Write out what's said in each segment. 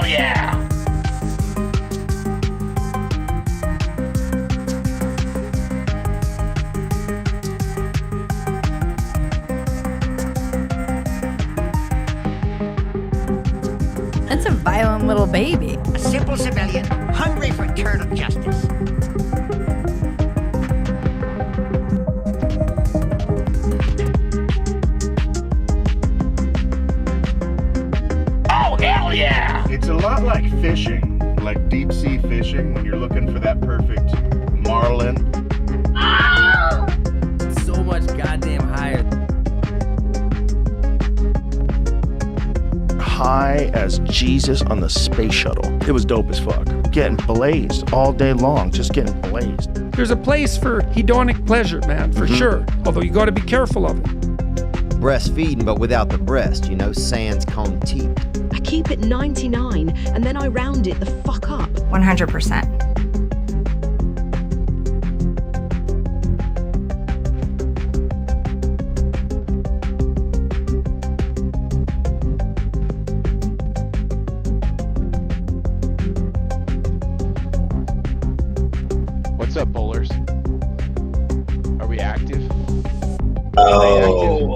yeah! That's a violent little baby. A simple civilian, hungry for eternal justice. Oh, hell yeah! It's a lot like fishing, like deep sea fishing, when you're looking for that perfect marlin. So much goddamn higher. High as Jesus on the space shuttle. It was dope as fuck. Getting blazed all day long, just getting blazed. There's a place for hedonic pleasure, man, for sure. Although you got to be careful of it. Breastfeeding, but without the breast, you know, sans cone teeth. I keep it 99 and then I round it the fuck up. 100%. What's up, bowlers? Are we active? Oh.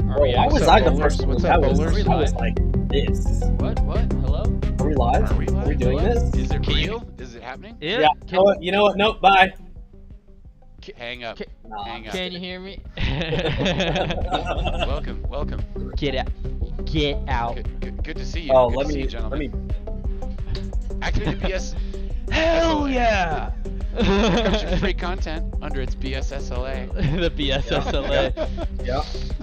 Are we Why active? was I the Bowlers? first one? What's That up, was, bowlers? I was like this. What? Hello? Are we live? Are we live? doing this? Is it real? Is it happening? Yeah. You know what? Nope. Bye. Hang up. Nah. Hang up. Can you hear me? Welcome. Get out. Get out. Good to see you. Oh, Good let to see me. you, Let me. Activate the BS. Hell SLA. yeah! Here comes your free content under its BSSLA. The BSSLA.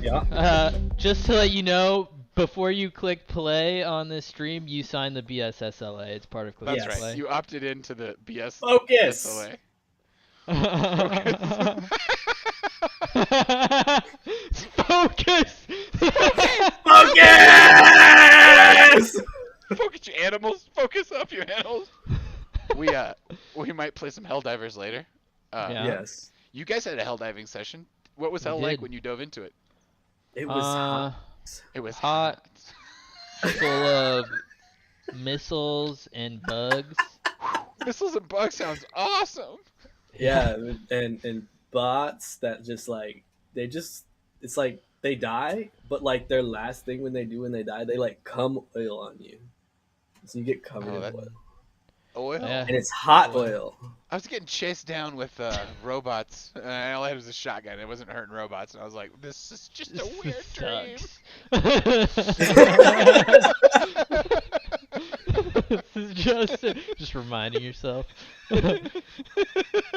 Yeah. Just to let you know, before you click play on this stream, you sign the BSSLA. It's part of click That's play. right. You opted into the BS. Focus. SLA. Focus! Focus! Focus, you animals! Focus up, you animals! We might play some Helldivers later. Yeah. Yes. You guys had a Helldiving session. What was hell like did. when you dove into it? It was hot. It was hot. Full of missiles and bugs. Missiles and bugs sounds awesome. Yeah, and bots that just like it's like they die, but like their last thing when they die, they like cum oil on you, so you get covered in oil. Oil? Yeah. And it's hot oil. I was getting chased down with robots, and all I had was a shotgun. It wasn't hurting robots, and I was like, "This is just a weird dream." This is just reminding yourself.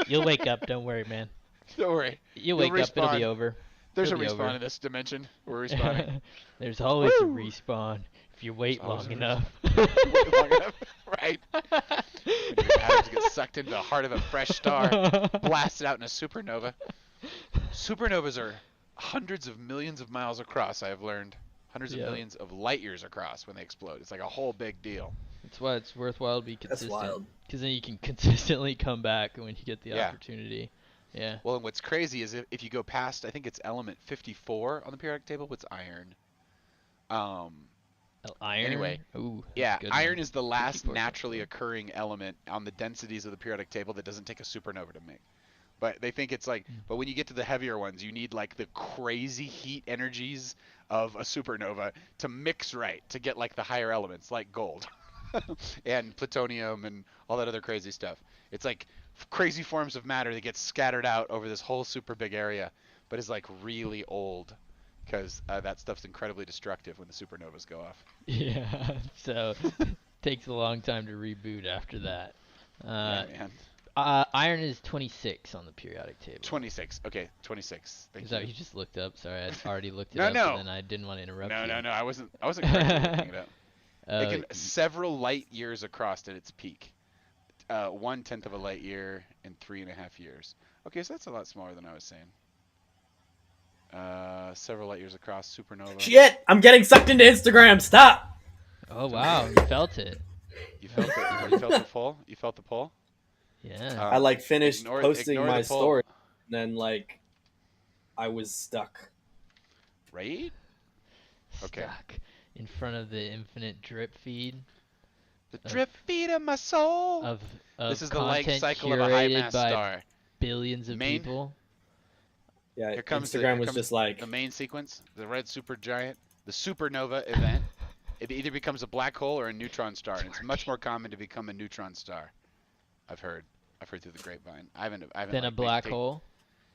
You'll wake up. Don't worry, man. Don't worry. You'll wake up. It'll be over. There's It'll a be respawn over. in this dimension. We're respawning. There's always Woo! a respawn if you wait long enough. Wait long enough, right? When your atoms get sucked into the heart of a fresh star, blasted out in a supernova. Supernovas are hundreds of millions of miles across, I have learned. Hundreds of millions of light years across when they explode. It's like a whole big deal. That's why it's worthwhile to be consistent. That's wild. Because then you can consistently come back when you get the Yeah. opportunity. Yeah. Well, and what's crazy is if you go past, I think it's element 54 on the periodic table. What's iron? Iron? Anyway, Ooh, yeah, good iron one. is the last 54. naturally occurring element on the densities of the periodic table that doesn't take a supernova to make. But they think it's like, but when you get to the heavier ones, you need like the crazy heat energies of a supernova to mix right to get like the higher elements like gold and plutonium and all that other crazy stuff. It's like crazy forms of matter that get scattered out over this whole super big area, but is like really old because that stuff's incredibly destructive when the supernovas go off. Yeah, so takes a long time to reboot after that. Yeah, man. Iron is 26 on the periodic table. 26. Okay, 26. Thank Is that you. what you just looked up? Sorry, I already looked it No, up, no. and then I didn't want to interrupt you. No. I wasn't correctly looking it up. It can y- several light years across at its peak. 1/10 of a light year in 3.5 years. Okay, so that's a lot smaller than I was saying. Several light years across, supernova. Shit! I'm getting sucked into Instagram. Stop. Oh wow, you felt it. You felt it? You felt the pull? You felt the pull? Yeah. I like finished ignore posting the my pull. story, and then like I was stuck. Right? Okay. Stuck in front of the infinite drip feed. The drip feed of my soul. of This is the life content cycle of a high curated mass by star. billions of Main- people. Yeah, Here comes Instagram here was comes just like the main sequence, the red supergiant, the supernova event. It either becomes a black hole or a neutron star, and it's much more common to become a neutron star. I've heard through the grapevine. I haven't Then a like, black hole.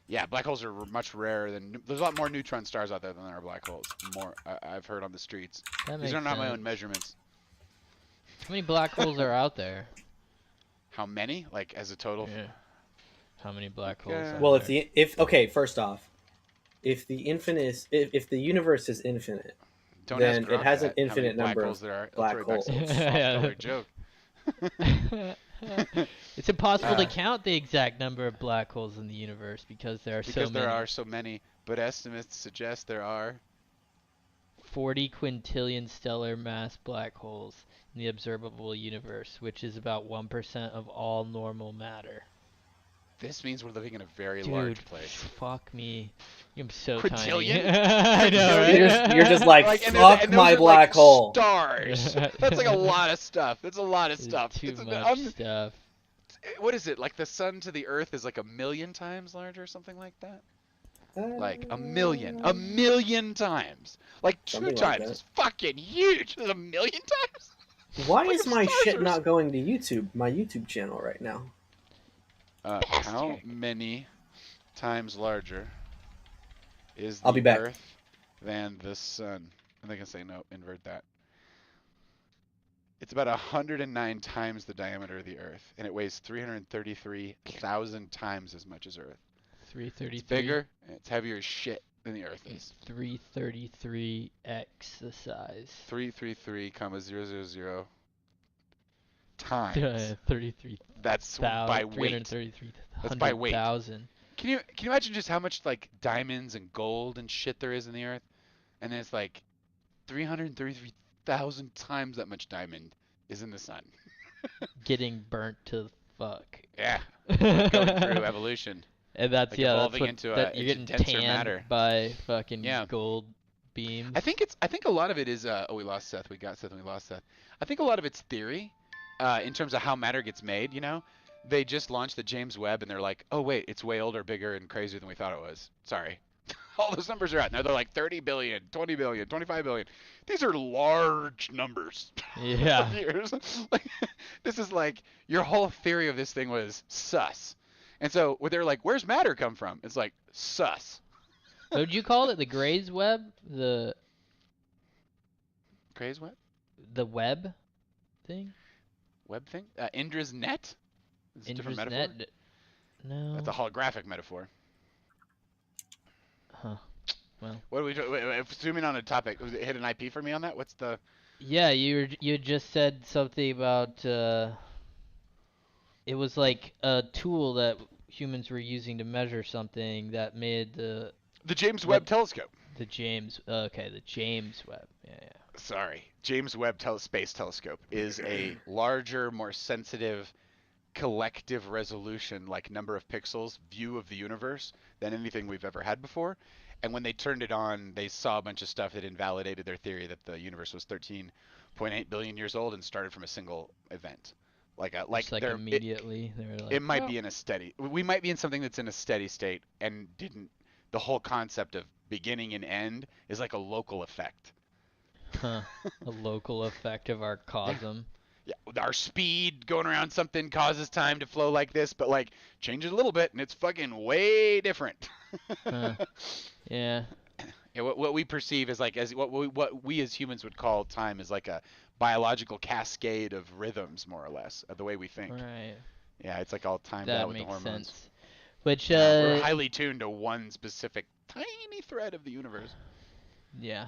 Yeah, black holes are much rarer than. There's a lot more neutron stars out there than there are black holes. I've heard on the streets. That These makes are not my own sense. measurements. How many black holes are out there? How many? Like as a total? Yeah. How many black holes? Yeah. Are well, there? if okay, first off, if the universe is infinite, Don't then ask it has an Gronk that, how many infinite black number holes of there are. black I'll throw it back holes. to a Yeah. soft-colored joke. It's impossible to count the exact number of black holes in the universe because there are so Because many. there are so many, but estimates suggest there are 40 quintillion stellar mass black holes in the observable universe, which is about 1% of all normal matter. This means we're living in a very Dude, large place. fuck me. I'm so Quintillion? tiny. I know, right? You're just like, and fuck and those my are, black like, hole. Stars. That's like a lot of stuff. That's a lot of There's stuff. too It's much stuff. What is it? Like the sun to the earth is like 1,000,000 times larger or something like that? Like 1,000,000 times. Like 2 Something like times that. is fucking huge. 1,000,000 times? Why Like is a my stars shit or not going to YouTube? My YouTube channel right now. How many times larger is I'll the be back. Earth than the sun? And they can say no, invert that. It's about 109 times the diameter of the Earth, and it weighs 333,000 times as much as Earth. 333. It's bigger, and it's heavier as shit than the Earth is. 333x the size. 333,000 times. 33. That's by weight. 333. That's by weight. 100,000. Can you imagine just how much like diamonds and gold and shit there is in the Earth? And then it's like 333,000 times that much diamond is in the sun. Getting burnt to fuck. Yeah, going through evolution. And that's Like yeah, that's evolving what into that a- you're into getting denser tanned matter. by fucking Yeah. gold beams. I think a lot of it is we lost Seth. We got Seth and we lost Seth. I think a lot of it's theory, in terms of how matter gets made. You know, they just launched the James Webb and they're like, oh wait, it's way older, bigger, and crazier than we thought it was. Sorry. All those numbers are out. Now they're like 30 billion, 20 billion, 25 billion. These are large numbers. Yeah. Years. Like, this is like your whole theory of this thing was sus. And so when they're like, where's matter come from? It's like sus. What would you call it? The Gray's web? The Craze what? web thing? Web thing? Indra's net? Is it a different Indra's metaphor? net? No. That's a holographic metaphor. Huh. Well. What do we do? Wait, zooming on a topic. Was it hit an IP for me on that? What's the? Yeah, you had just said something about it was like a tool that humans were using to measure something that made the James Webb Telescope. the James Webb. Yeah. Sorry, James Webb Space Telescope is a larger, more sensitive, collective resolution, like number of pixels, view of the universe than anything we've ever had before. And when they turned it on, they saw a bunch of stuff that invalidated their theory that the universe was 13.8 billion years old and started from a single event. Just like immediately they were like, it might be in a steady. We might be in something that's in a steady state and didn't. The whole concept of beginning and end is like a local effect. a local effect of our cosm. Yeah, our speed going around something causes time to flow like this, but like change it a little bit and it's fucking way different. Yeah. Yeah, what we perceive is like what we as humans would call time is like a biological cascade of rhythms, more or less, of the way we think. Right. Yeah, it's like all timed That out with the makes hormones. sense. Which We're highly tuned to one specific tiny thread of the universe. Yeah.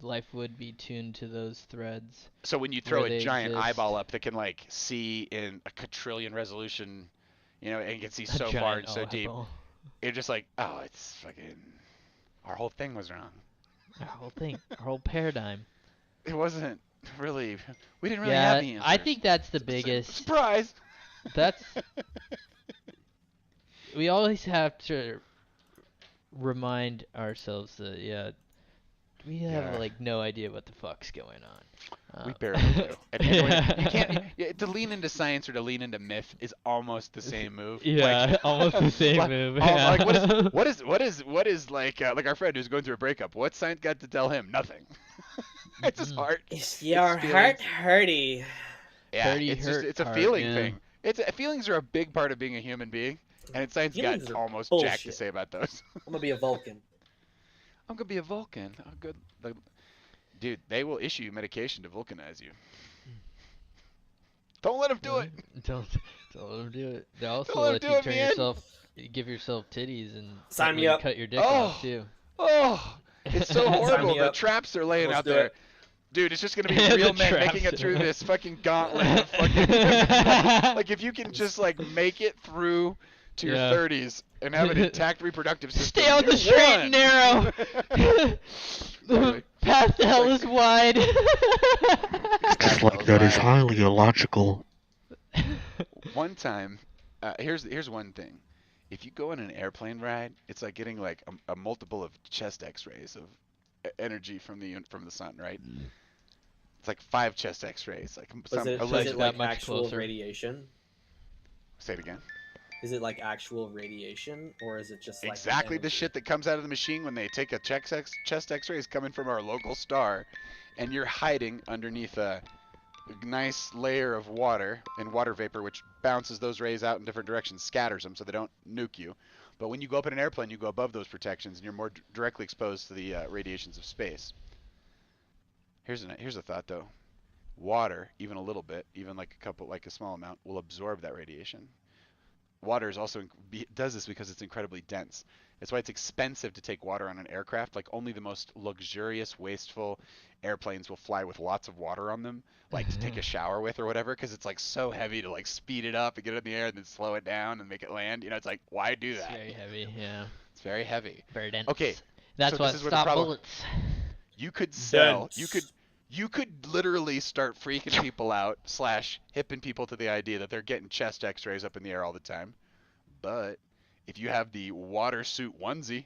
Life would be tuned to those threads. So when you throw where a they giant exist. eyeball up that can like see in a quadrillion resolution, you know, and can see A so far giant and so deep, eyeball. you're just like, oh, it's fucking. Our whole thing was wrong. Our whole thing, our whole paradigm. It wasn't really. We didn't really Yeah, have the answers. I think that's the biggest. Surprise. That's. We always have to remind ourselves that We have Yeah. like no idea what the fuck's going on. We barely do. You can't. To lean into science or to lean into myth is almost the same move. Yeah, Like, almost the same like, move. Like Yeah. what is like our friend who's going through a breakup? What's science got to tell him? Nothing. It's his heart. Is your feelings. heart hurty? Yeah, Hurdy it's hurt it's a heart, feeling yeah. thing. Feelings are a big part of being a human being, and science Feelings got are almost jack to bullshit. say about those. I'm gonna be a Vulcan. I'm gonna be a Vulcan. Oh, good. Dude, they will issue medication to vulcanize you. Don't let them do it. Don't let them do it. They also Don't let 'em let do you it, turn man. give yourself titties and Sign let me you up. cut your dick Oh. off too. Oh, it's so Sign horrible. me The up. traps they're laying Let's out do there. it. Dude, it's just gonna be The real men traps making it are through laying- this fucking gauntlet of fucking like if you can just like make it through to your Yeah. 30s and have an intact reproductive system. Stay on the you straight won. and narrow. The path to hell is wide. Stuff Like that is highly illogical. One time, here's one thing. If you go on an airplane ride, it's like getting like a multiple of chest X-rays of energy from the sun, right? It's like 5 chest X-rays. Like Was it allegedly. like much actual closer. Say radiation? it again. Is it like actual radiation, or is it just like Exactly the energy? shit that comes out of the machine when they take a chest X-ray is coming from our local star, and you're hiding underneath a nice layer of water and water vapor, which bounces those rays out in different directions, scatters them so they don't nuke you. But when you go up in an airplane, you go above those protections, and you're more directly exposed to the radiations of space. Here's a thought though. Water, even a little bit, even like a small amount, will absorb that radiation. Water is also does this because it's incredibly dense. That's why it's expensive to take water on an aircraft. Like only the most luxurious, wasteful airplanes will fly with lots of water on them, like to take a shower with or whatever, because it's like so heavy to like speed it up and get it in the air and then slow it down and make it land. You know, it's like why do It's that? very heavy, yeah. It's very heavy. Very dense. Okay, That's so why this is where the stop problem- bullets. You could sell. Dense. You could literally start freaking people out / hipping people to the idea that they're getting chest X-rays up in the air all the time. But if you have the water suit onesie,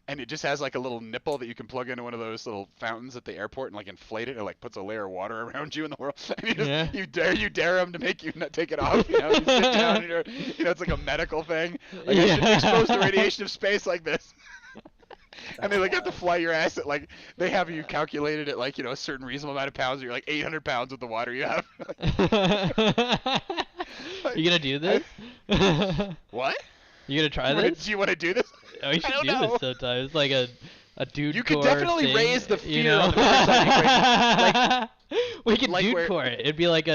and it just has like a little nipple that you can plug into one of those little fountains at the airport and like inflate it, and like puts a layer of water around you in the world, and you dare them to make you not take it off. You know, you sit down and it's like a medical thing. Like I should be exposed to radiation of space like this. And they like have to fly your ass at like they have you calculated at like a certain reasonable amount of pounds. You're like 800 pounds with the water you have. You gonna do this? What? You gonna try this? Do you want to do this? Oh, we should don't do know. this sometimes. It's like a dude You could core definitely thing, raise the you fear know? on the person We could like dude where- core it. It'd be like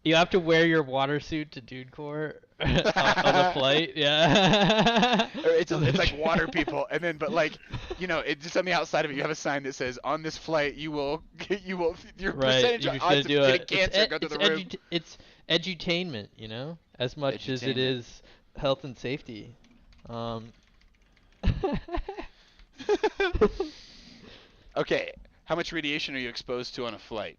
you have to wear your water suit to dude core on the flight. Yeah. It's like water people, and then it's just on the outside of it. You have a sign that says, "On this flight, your Right. percentage You're of gonna odds do of a. getting cancer go through the roof." It's edutainment, as much as it Edutainment. is health and safety. Okay, how much radiation are you exposed to on a flight?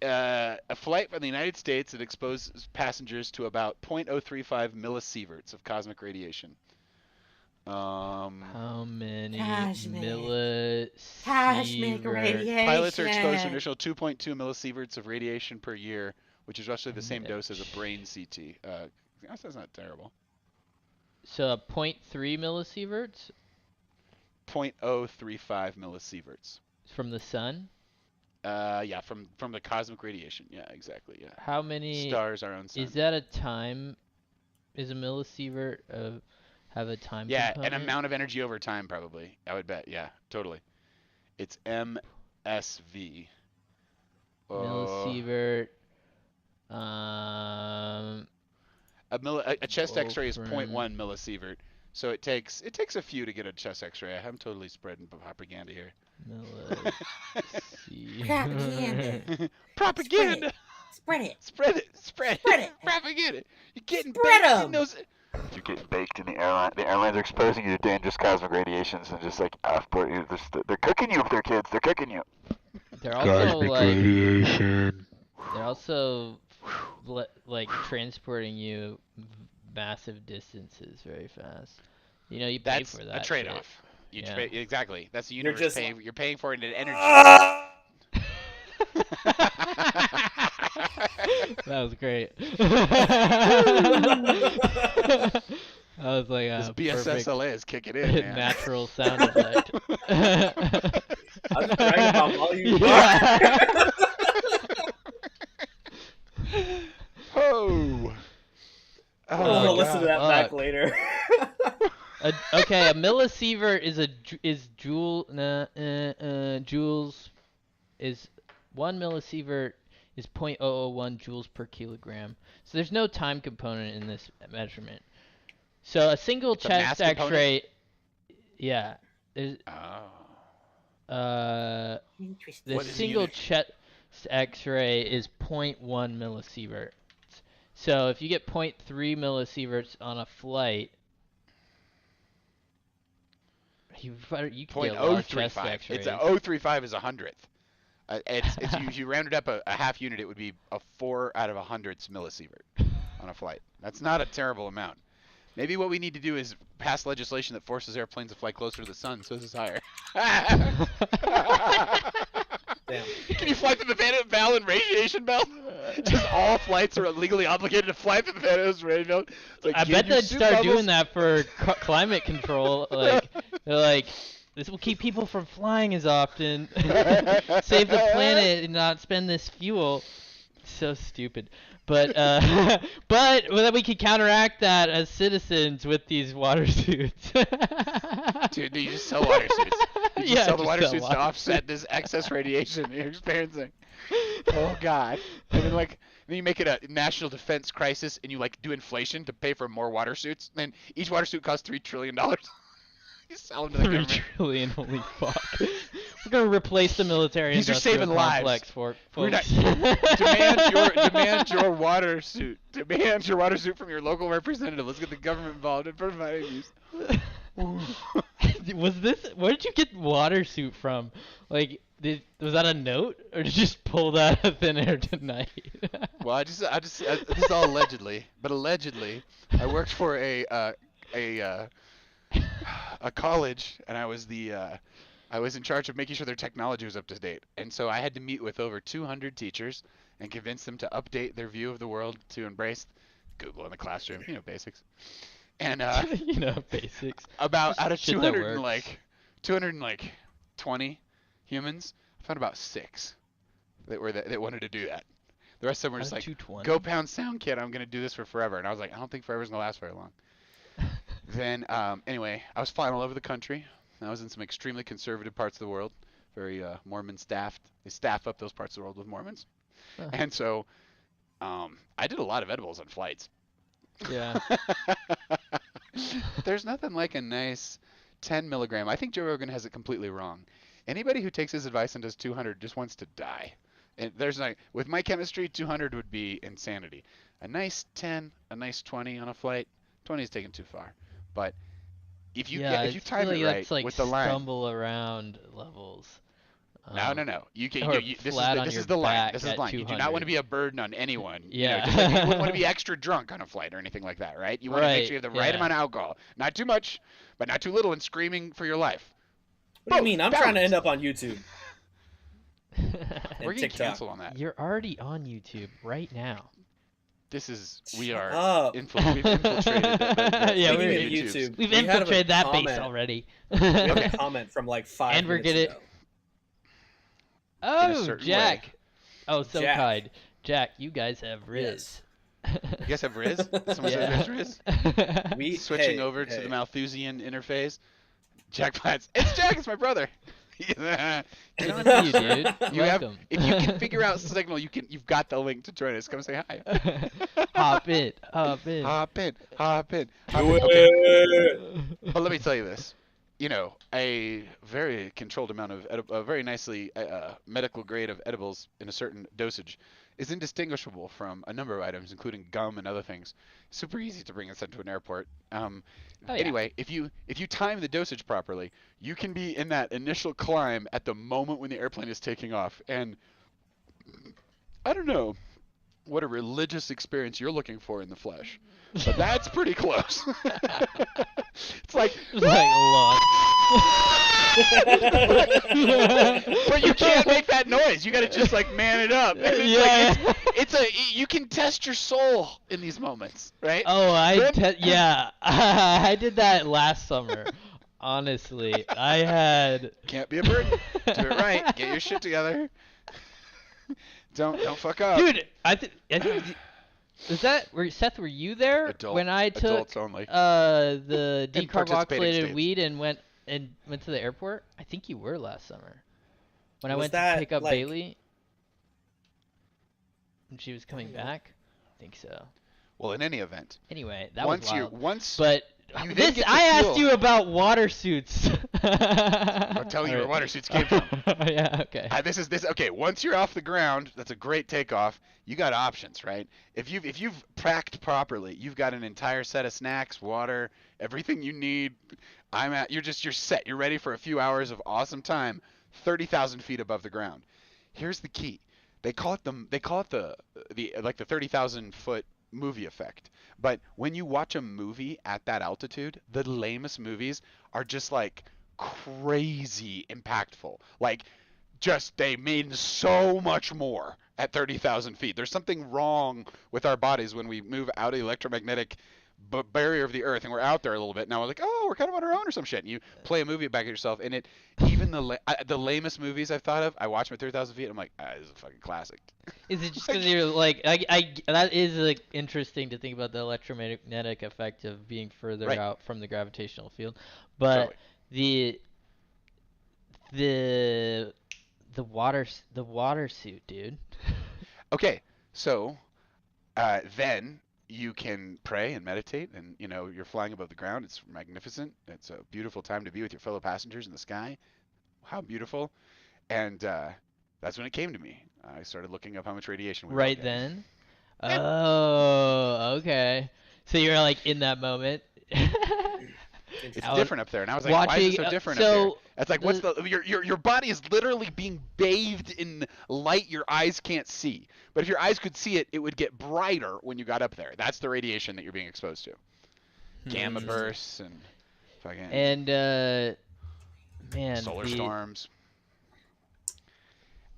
A flight from the United States that exposes passengers to about 0.035 millisieverts of cosmic radiation. How many Cosmic millisieverts? radiation. Pilots are exposed to an initial 2.2 millisieverts of radiation per year, which is roughly the same dose as a brain CT. That's not terrible. So 0.3 millisieverts 0.035 millisieverts. from the sun. Yeah, from the cosmic radiation. Yeah, exactly. Yeah. How many? Stars, our own sun. Is that a time? Is a millisievert have a time? Yeah, component? an amount of energy over time, probably. I would bet. Yeah, totally. It's MSV. Millisievert. A chest X-ray is Wolfram. 0.1 millisievert. So it takes a few to get a chest X-ray. I'm totally spreading propaganda here. Millisievert. Propaganda. Spread it. Spread it. Spread it. Propaganda. You're getting Spread baked 'em. in those. You're getting baked in the airline. The airlines are exposing you to dangerous cosmic radiations and just like they're cooking you with their kids. They're cooking you. They're also radiation. they're also like transporting you massive distances very fast. You pay That's for that. a trade-off. Exactly. That's the You're universe just paying. You're paying for it in energy. That was great. That was like This a perfect BSSLA is kicking in, man. natural sound effect. I was bragging about volume. Yeah. Oh. I'll listen to that back fuck. later. Okay, a millisievert is joules is 1 millisievert is 0.001 joules per kilogram. So there's no time component in this measurement. So a single It's a mass chest component? X-ray, yeah, there's Interesting. the single chest X-ray is 0.1 millisieverts. So if you get 0.3 millisieverts on a flight, you can get a lot of chest 0.035. X-rays. It's a 0.35 is a hundredth. If you rounded up a half unit, it would be a 4 out of 100ths millisievert on a flight. That's not a terrible amount. Maybe what we need to do is pass legislation that forces airplanes to fly closer to the sun, so this is higher. Damn. Can you fly through the Van Allen radiation belt? Just all flights are legally obligated to fly through the Van Allen radiation belt. Like, I bet they'd start doing that for climate control. Like, they're like, this will keep people from flying as often, save the planet, and not spend this fuel. So stupid. But but then we could counteract that as citizens with these water suits. Dude, you just sell water suits. You just sell the water suits to offset suits. this excess radiation you're experiencing. Oh God! And then then you make it a national defense crisis, and you do inflation to pay for more water suits. And each water suit costs $3 trillion. You sell them to the $3 government. trillion, holy fuck. We're gonna replace the military These are industrial saving lives. complex for We're folks. Demand your water suit. Demand your water suit from your local representative. Let's get the government involved in providing these. Where did you get water suit from? Was that a note, or did you just pull that out of thin air tonight? Well, this is all allegedly, but allegedly, I worked for a college, and I was in charge of making sure their technology was up to date, and so I had to meet with over 200 teachers and convince them to update their view of the world to embrace Google in the classroom, basics. And basics. About out of Shit that 220 humans, I found about 6 that wanted to do that. The rest of them were just like, 220? "Go pound sound, kid. I'm gonna do this for forever." And I was like, "I don't think forever's gonna last very long." Then anyway, I was flying all over the country. I was in some extremely conservative parts of the world, very Mormon staffed. They staff up those parts of the world with Mormons. Huh. And so I did a lot of edibles on flights. Yeah. There's nothing like a nice 10 milligram. I think Joe Rogan has it completely wrong. Anybody who takes his advice and does 200 just wants to die. And with my chemistry, 200 would be insanity. A nice 10, a nice 20 on a flight. 20 is taken too far. But if you time it right that's with the line. stumble around levels. No. You can. Or This flat is on the your line. back This is at the line. You do not 200. want to be a burden on anyone. Yeah. Just like you wouldn't want to be extra drunk on a flight or anything like that, right? You want to make sure you have the right yeah. amount of alcohol, not too much, but not too little, and screaming for your life. What do you mean? I'm trying to Balance. end up on YouTube. We're getting TikTok. canceled on that. You're already on YouTube right now. We are up. we've infiltrated Yeah, Speaking we're of YouTube, We've we had a infiltrated that base comment- already. We have a comment from like 5 And we're minutes getting- ago. in a Oh, certain Jack. Oh, so Jack. kind. Jack, you guys have Riz. You guys have Riz? Someone Yeah. says Riz? We Switching hey, over to hey. the Malthusian interface. Jack Platts. It's Jack. It's my brother. Good to see you, dude. You have, Welcome. if you can figure out Signal, you've got the link to join us. Come say hi. Hop in. Hop in. Hop in. Hop in. Hop Do in. Okay. it. But let me tell you this. A very controlled amount of a very nicely medical grade of edibles in a certain dosage is indistinguishable from a number of items, including gum and other things. Super easy to bring this into an airport. yeah. Anyway, if you time the dosage properly, you can be in that initial climb at the moment when the airplane is taking off. And I don't know what a religious experience you're looking for in the flesh, but that's pretty close. It's like Like, look. But you can't make that noise. You gotta just like man it up. And it's you can test your soul in these moments, right? Oh, I did that last summer. Honestly, I had. Can't be a burden. Do it right. Get your shit together. Don't fuck up. Dude, I think Seth, were you there when I took adults only. the In participating decarboxylated states. weed and went to the airport? I think you were last summer. When I Was went that, to pick up like- Bailey and she was coming back. I think so. Well, in any event, Anyway, that once was wild. once But you then this, get the I asked fuel- you about water suits. I'll tell you where water suits came from. Yeah, okay. Okay, once you're off the ground, that's a great takeoff. You got options, right? If you've packed properly, you've got an entire set of snacks, water, everything you need. You're set. You're ready for a few hours of awesome time, 30,000 feet above the ground. Here's the key. They call it the 30,000 foot movie effect. But when you watch a movie at that altitude, the lamest movies are just like crazy impactful. Like, just they mean so much more at 30,000 feet. There's something wrong with our bodies when we move out of the electromagnetic barrier of the earth and we're out there a little bit. Now we're like, oh, we're kind of on our own or some shit. And you play a movie back at yourself, and even the lamest movies I've thought of, I watch them at 30,000 feet. And I'm like, this is a fucking classic. Is it just because you're like, that is like interesting to think about the electromagnetic effect of being further Right. out from the gravitational field, but the water suit, dude. Okay, so then you can pray and meditate, and you're flying above the ground. It's magnificent. It's a beautiful time to be with your fellow passengers in the sky. How beautiful! And that's when it came to me. I started looking up how much radiation we were Right getting. then. Oh, okay. So you're like in that moment. It's different up there, and I was like, why is it so different up here? It's like, what's your body is literally being bathed in light your eyes can't see. But if your eyes could see it, it would get brighter when you got up there. That's the radiation that you're being exposed to. Gamma bursts and fucking man, solar storms.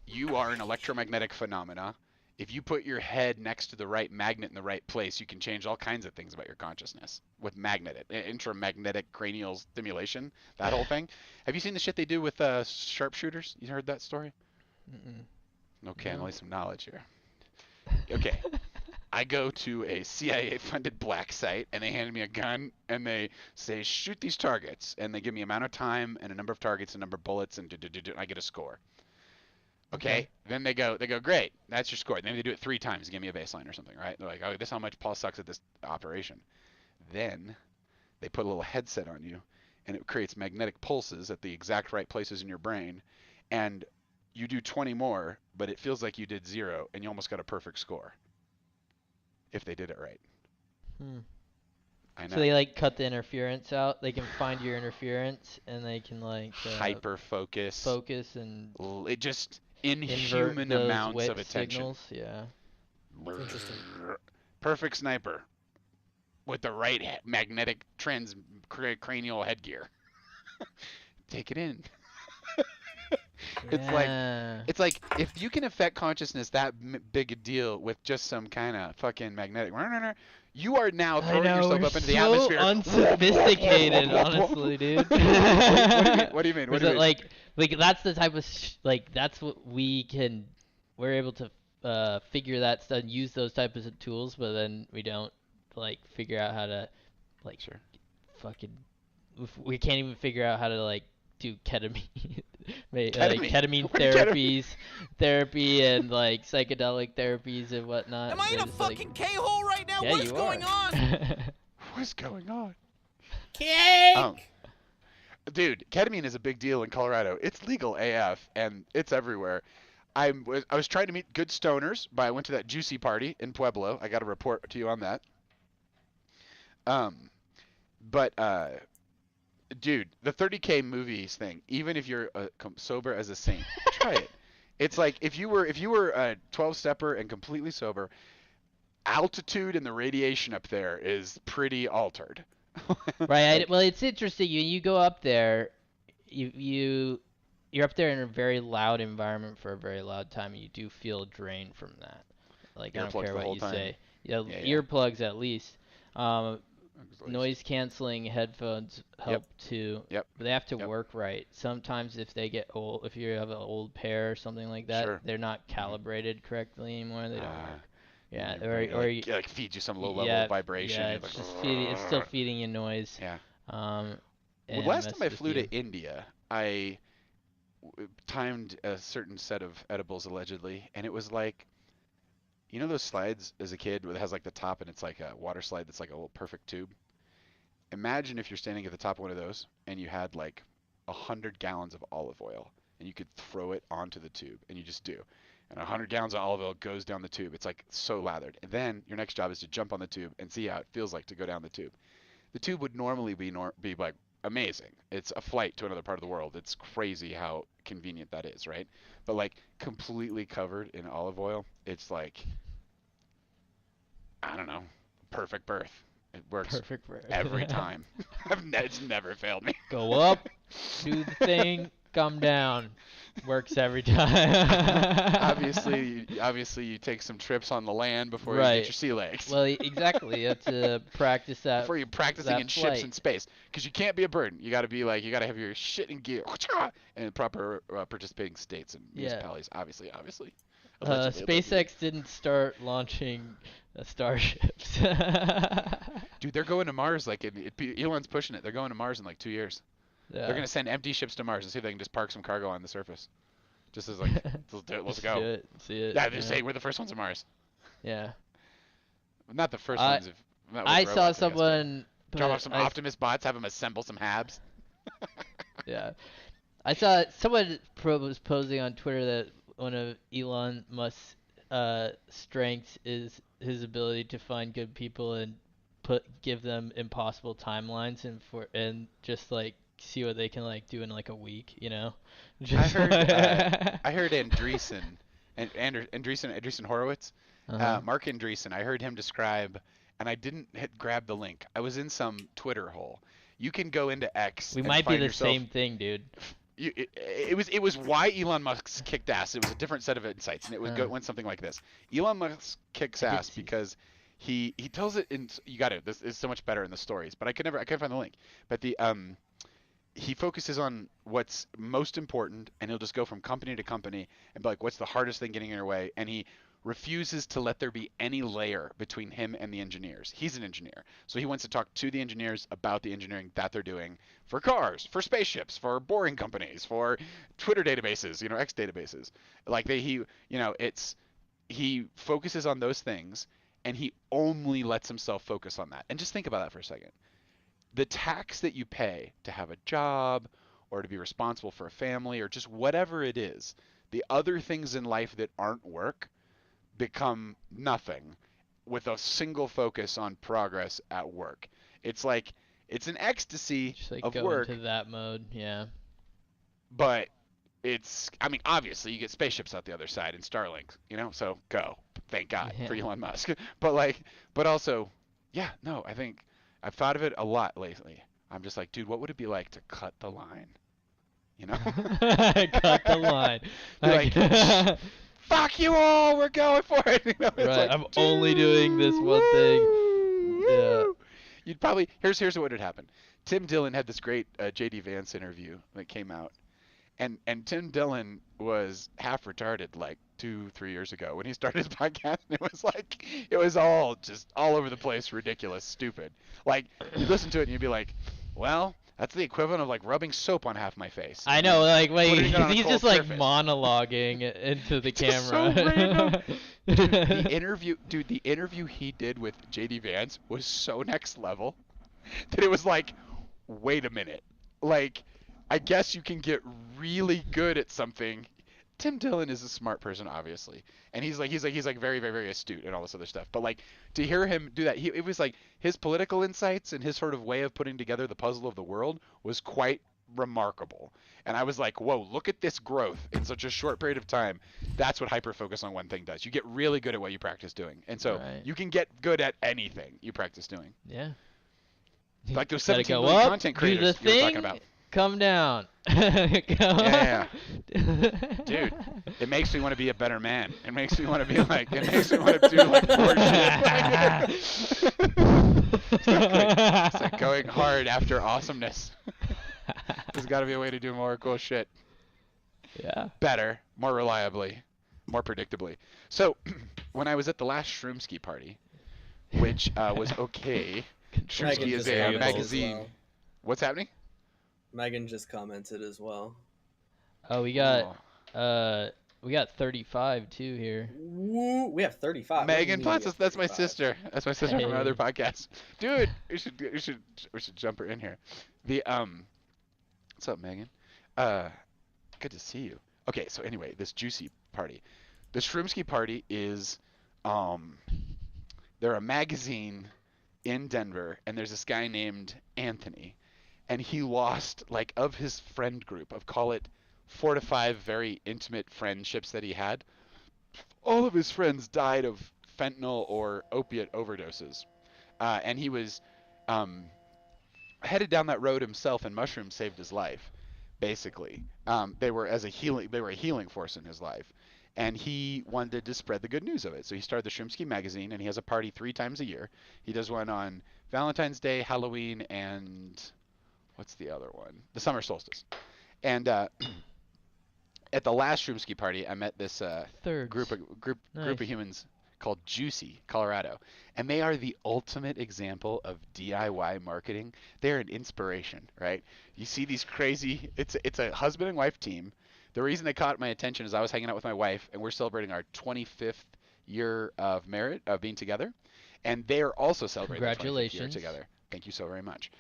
You are an electromagnetic phenomena. If you put your head next to the right magnet in the right place, you can change all kinds of things about your consciousness with intramagnetic cranial stimulation, that whole thing. Have you seen the shit they do with sharpshooters? You heard that story? Mm-mm. Okay, I'm only some knowledge here. Okay. I go to a CIA-funded black site, and they handed me a gun, and they say, shoot these targets. And they give me amount of time and a number of targets, a number of bullets, and I get a score. Okay. Then they go, great, that's your score. Then they do it 3 times, give me a baseline or something, right? They're like, oh, this is how much Paul sucks at this operation. Then they put a little headset on you, and it creates magnetic pulses at the exact right places in your brain, and you do 20 more, but it feels like you did 0, and you almost got a perfect score. If they did it right. I know. So they like cut the interference out. They can find your interference, and they can like hyper focus and it just inhuman amounts of attention. Signals. Yeah. Interesting. Perfect sniper with the right magnetic cranial headgear. Take it in. It's like if you can affect consciousness that big a deal with just some kind of fucking magnetic, you are now throwing yourself up into the atmosphere. Unsophisticated, honestly, dude. What do you mean? What do you mean? Like that's the type of that's what we're able to figure that stuff, use those types of tools, but then we don't figure out how to fucking we can't even figure out how to do ketamine. Ketamine therapy and psychedelic therapies and whatnot. Am I in a fucking K-hole right now? Yeah, what is going on? What's going on? Cake! Dude, ketamine is a big deal in Colorado. It's legal AF, and it's everywhere. I was trying to meet good stoners, but I went to that Juicy party in Pueblo. I got to report to you on that. Dude, the 30K movies thing, even if you're sober as a saint, try it. It's like if you were a 12-stepper and completely sober, altitude and the radiation up there is pretty altered. Right. Well, it's interesting. You go up there, you're up there in a very loud environment for a very loud time, and you do feel drained from that. Like I don't Earplugs care the what whole you time. say. Yeah. Earplugs at least. Noise canceling headphones help too. Yep. But they have to Yep. work right. Sometimes if they get old, if you have an old pair or something like that, Sure. they're not calibrated correctly anymore. They don't work. Yeah, Your brain, like feeds you some low level of vibration. Yeah, You're it's like, just feeding. It's still feeding you noise. Yeah. And Last time messes I with flew you. to India, I timed a certain set of edibles allegedly, and it was like, you know those slides as a kid where it has like the top and it's like a water slide that's like a little perfect tube. Imagine if you're standing at the top of one of those and you had like 100 gallons of olive oil and you could throw it onto the tube, and you just do. And 100 gallons of olive oil goes down the tube. It's like so lathered. And then your next job is to jump on the tube and see how it feels like to go down the tube. The tube would normally be like amazing. It's a flight to another part of the world. It's crazy how convenient that is, right? But like completely covered in olive oil, it's like, I don't know, perfect birth. It works Perfect birth. every time. It's never failed me. Go up, do the thing, come down. Works every time. obviously, you take some trips on the land before you Right. get your sea legs. Well, exactly. You have to practice that. Before you're practicing that in ships flight. in space, because you can't be a burden. You got to be like, you got to have your shit in gear and proper participating states and municipalities. Obviously. Allegedly. SpaceX didn't start launching starships. Dude, they're going to Mars. Like Elon's pushing it. They're going to Mars in like 2 years. Yeah. They're gonna send empty ships to Mars and see if they can just park some cargo on the surface. Just as like, let's go. Do it, see it. Yeah, they're saying we're the first ones to Mars. Yeah. Not the first ones. I saw someone. Drop off some Optimus bots, have them assemble some habs. Yeah. I saw someone was posing on Twitter that one of Elon Musk's strengths is his ability to find good people and give them impossible timelines and just like see what they can like do in like a week, you know. I heard Andreessen and Andreessen Horowitz, Mark Andreessen. I heard him describe, and I didn't grab the link. I was in some Twitter hole. You can go into X. We and might be find the yourself, same thing, dude. It was why Elon Musk kicked ass. It was a different set of insights, and it went something like this. Elon Musk kicks ass because he tells it in. You got it. This is so much better in the stories, but I couldn't find the link. But he focuses on what's most important, and he'll just go from company to company and be like, what's the hardest thing getting in your way? And he refuses to let there be any layer between him and the engineers. He's an engineer, so he wants to talk to the engineers about the engineering that they're doing for cars, for spaceships, for boring companies, for Twitter databases, X databases. Like he focuses on those things, and he only lets himself focus on that. And just think about that for a second. The tax that you pay to have a job or to be responsible for a family or just whatever it is, the other things in life that aren't work become nothing with a single focus on progress at work. It's like, it's an ecstasy Just like of go work, into that mode, yeah. but obviously you get spaceships out the other side and Starlink, so go. Thank God for Elon Musk. But also, yeah, no, I think I've thought of it a lot lately. I'm just like, dude, what would it be like to cut the line? Cut the line. Like, fuck you all, we're going for it. It's right, like, I'm only doing this one thing. Yeah. You'd probably here's what would happen. Tim Dillon had this great J.D. Vance interview that came out, and Tim Dillon was half retarded like 2-3 years ago when he started his podcast. And it was all just all over the place, ridiculous, stupid. Like you listen to it and you'd be like, well, that's the equivalent of like rubbing soap on half my face. I know, like Putting it on a he's cold just like surface. monologuing into the Just camera. so random. The interview he did with J.D. Vance was so next level that it was like, wait a minute. Like, I guess you can get really good at something. Tim Dillon is a smart person, obviously, and he's very, very, very astute and all this other stuff. But like to hear him do that, it was like his political insights and his sort of way of putting together the puzzle of the world was quite remarkable. And I was like, whoa, look at this growth in such a short period of time. That's what hyper focus on one thing does. You get really good at what you practice doing, and so you can get good at anything you practice doing. Yeah. Like those Gotta 17 go million up, content do creators the you were thing, talking about. Come down. Yeah. Dude, it makes me want to be a better man. It makes me want to be like, it makes me want to do like more shit. It's like going hard after awesomeness. There's got to be a way to do more cool shit. Yeah. Better, more reliably, more predictably. So, when I was at the last Shroomski party, which was okay. Megan Shroomski is just a commented as magazine. well. What's happening? Megan just commented as well. Oh, we got 35 too here. Woo, we have 35. Megan What do you mean Potts, we have that's my 35? sister. That's my sister from Hey. another podcast. Dude, we should jump her in here. The what's up, Megan? Good to see you. Okay, so anyway, this juicy party. The Shroomski party is they're a magazine in Denver, and there's this guy named Anthony, and he lost, like, of his friend group of, call it 4 to 5 very intimate friendships that he had, all of his friends died of fentanyl or opiate overdoses. And he was headed down that road himself, and mushrooms saved his life, basically. They were a healing force in his life. And he wanted to spread the good news of it. So he started the Shroomski magazine, and he has a party 3 times a year. He does one on Valentine's Day, Halloween, and what's the other one? The summer solstice. And at the last Shroomski party, I met this group of humans called Juicy, Colorado, and they are the ultimate example of DIY marketing. They're an inspiration, right? You see these crazy. It's a husband and wife team. The reason they caught my attention is I was hanging out with my wife, and we're celebrating our 25th year of marriage, of being together, and they're also celebrating their 25th year Congratulations. together. Thank you so very much.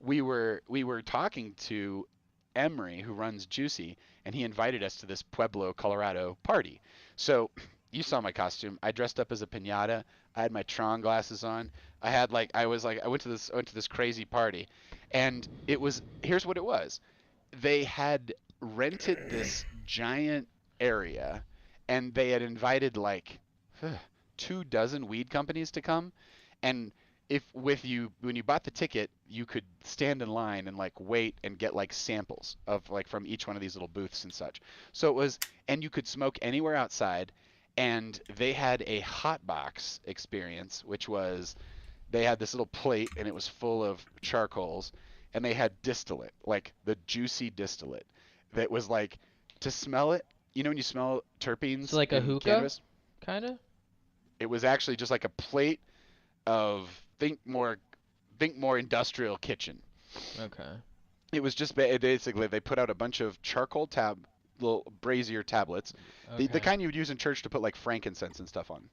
We were talking to Emery, who runs Juicy, and he invited us to this Pueblo, Colorado party. So you saw my costume. I dressed up as a piñata. I had my Tron glasses on. I went to this crazy party, and here's what it was. They had rented this giant area, and they had invited like 24 weed companies to come, and when you bought the ticket, you could stand in line and like wait and get like samples of like from each one of these little booths and such. So and you could smoke anywhere outside, and they had a hot box experience, which was they had this little plate, and it was full of charcoals, and they had distillate, like the juicy distillate that was like, to smell it, you know when you smell terpenes, So like a in hookah? cannabis? Kinda? It was actually just like a plate of think more industrial kitchen. Okay. It was just basically they put out a bunch of charcoal little brazier tablets, the Okay. kind you would use in church to put like frankincense and stuff on.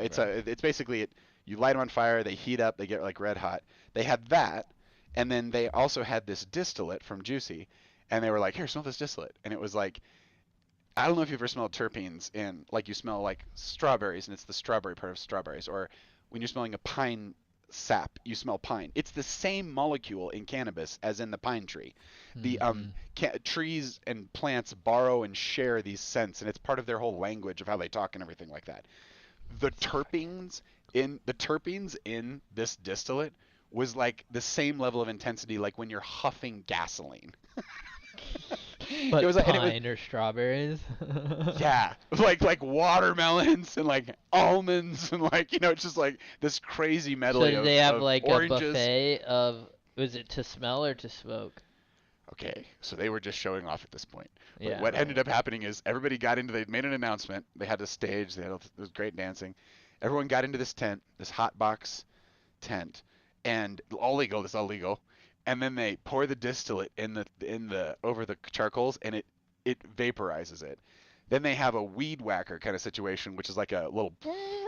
It's basically you light them on fire, they heat up, they get like red hot. They had that, and then they also had this distillate from Juicy, and they were like, here, smell this distillate, and it was like, I don't know if you've ever smelled terpenes in, like you smell like strawberries, and it's the strawberry part of strawberries, or when you're smelling a pine sap, you smell pine. It's the same molecule in cannabis as in the pine tree. The trees and plants borrow and share these scents, and it's part of their whole language of how they talk and everything like that. The terpenes in this distillate was like the same level of intensity like when you're huffing gasoline. But it was like, pine or strawberries? yeah, like watermelons and like almonds and like, it's just like this crazy So medley did they have of like oranges. a buffet of, was it to smell or to smoke? Okay, so they were just showing off at this point. But Yeah. what ended up happening is everybody they made an announcement. They had a stage. There was great dancing. Everyone got into this tent, this hot box tent, and all legal. This is all legal. And then they pour the distillate over the charcoals, and it vaporizes it. Then they have a weed whacker kind of situation, which is like a little,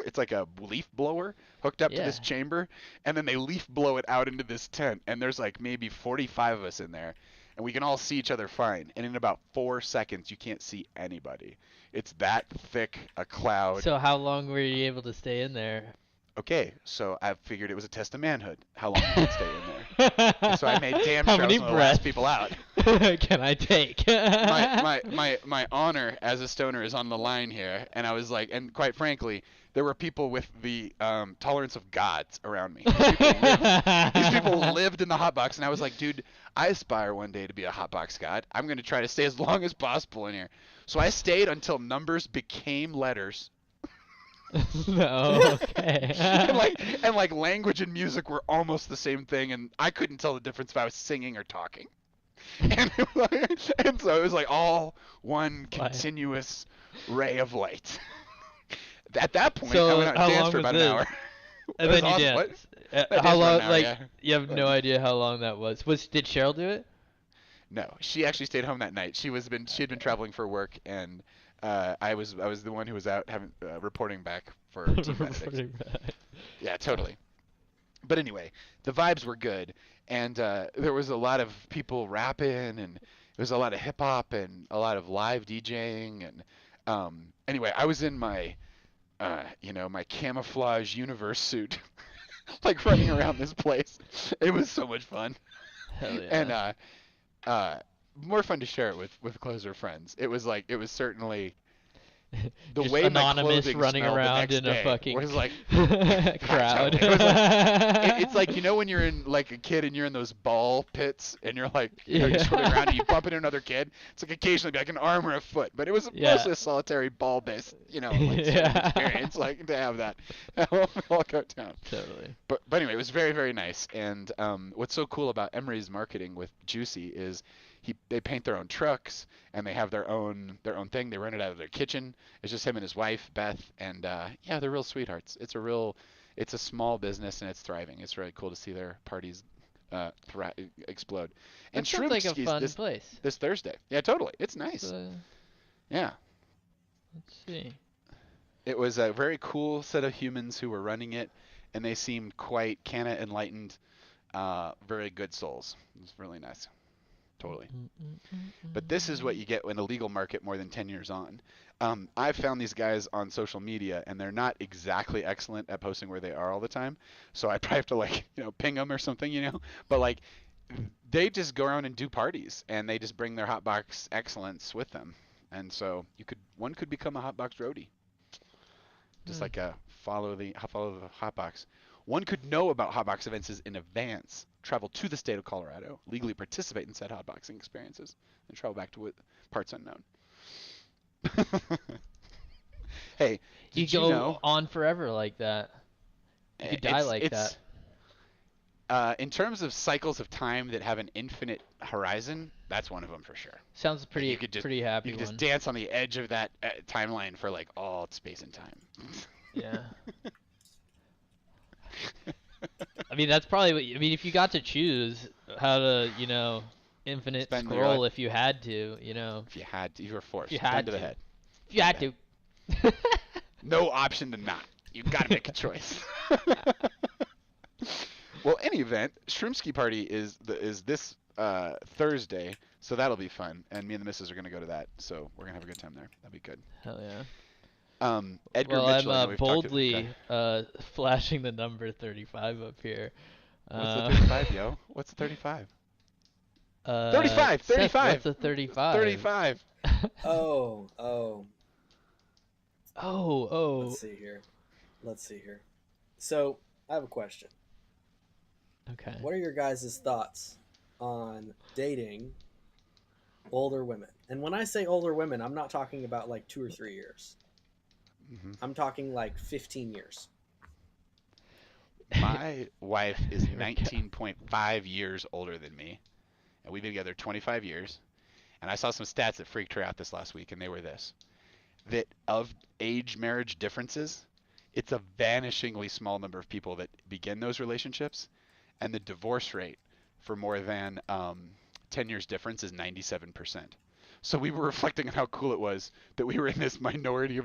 it's like a leaf blower hooked up to this Yeah. chamber, and then they leaf blow it out into this tent, and there's like maybe 45 of us in there, and we can all see each other fine. And in about 4 seconds, you can't see anybody. It's that thick a cloud. So how long were you able to stay in there? Okay, so I figured it was a test of manhood, how long you could stay in there. And so I made damn How sure I was many one of the last breaths? people out. Can I take? my honor as a stoner is on the line here, and I was like, and quite frankly, there were people with the tolerance of gods around me. These people lived in the hotbox, and I was like, dude, I aspire one day to be a hotbox god. I'm going to try to stay as long as possible in here. So I stayed until numbers became letters. No, okay. and like language and music were almost the same thing, and I couldn't tell the difference if I was singing or talking. And so it was like all one continuous ray of light. At that point, I went out and danced for about an hour. And then you danced. How long? Like yeah. you have no idea how long that was. Did Cheryl do it? No, she actually stayed home that night. She had been traveling for work, and I was the one who was out reporting back for Team Medics. Yeah, totally. But anyway, the vibes were good, and there was a lot of people rapping, and there was a lot of hip hop and a lot of live DJing, and anyway, I was in my my camouflage universe suit, like running around this place. It was so much fun. Hell yeah. And more fun to share it with closer friends. It was certainly the Just way my anonymous clothing running smelled around the next in a day fucking was like crowd. It was it's like when you're in like a kid and you're in those ball pits and you're like you're swimming around and you bump into another kid. It's like occasionally be like an arm or a foot, but it was mostly a solitary ball based experience, like to have that all go down. Totally. But anyway, it was very, very nice. And what's so cool about Emery's marketing with Juicy is they paint their own trucks and they have their own thing. They rent it out of their kitchen. It's just him and his wife Beth, and they're real sweethearts. It's a small business and it's thriving. It's really cool to see their parties explode. And That sounds like a Shroomski's fun place. this Thursday. Yeah, totally. It's nice. Yeah. Let's see. It was a very cool set of humans who were running it, and they seemed quite canna enlightened, very good souls. It was really nice. Totally. But this is what you get in a legal market more than 10 years on. I've found these guys on social media, and they're not exactly excellent at posting where they are all the time. So I probably have to ping them or something, But they just go around and do parties, and they just bring their hotbox excellence with them. And so one could become a hotbox roadie. Just like follow the hotbox. One could know about hotbox events in advance, travel to the state of Colorado, legally participate in said hotboxing experiences, and travel back to parts unknown. Hey, you go on forever like that. You could die like that. In terms of cycles of time that have an infinite horizon, that's one of them for sure. Sounds pretty happy. You could just dance on the edge of that timeline for like all space and time. Yeah. I mean, that's probably what if you got to choose how to, infinite scroll if you had to, If you had to, you were forced. If you had to the head. If you had to. No option to not. You gotta make a choice. Well, any event, Shroomski Party is this Thursday, so that'll be fun. And me and the missus are gonna go to that, so we're gonna have a good time there. That'll be good. Hell yeah. Edgar well, Mitchell, I'm boldly flashing the number 35 up here. What's the 35, yo? What's the 35? 35! 35! Seth, what's the 35? 35! Oh. Oh. Let's see here. So, I have a question. Okay. What are your guys' thoughts on dating older women? And when I say older women, I'm not talking about like 2 or 3 years. Mm-hmm. I'm talking like 15 years. My wife is 19.5 years older than me, and we've been together 25 years. And I saw some stats that freaked her out this last week, and they were this: that of age marriage differences, it's a vanishingly small number of people that begin those relationships, and the divorce rate for more than 10 years difference is 97%. So we were reflecting on how cool it was that we were in this minority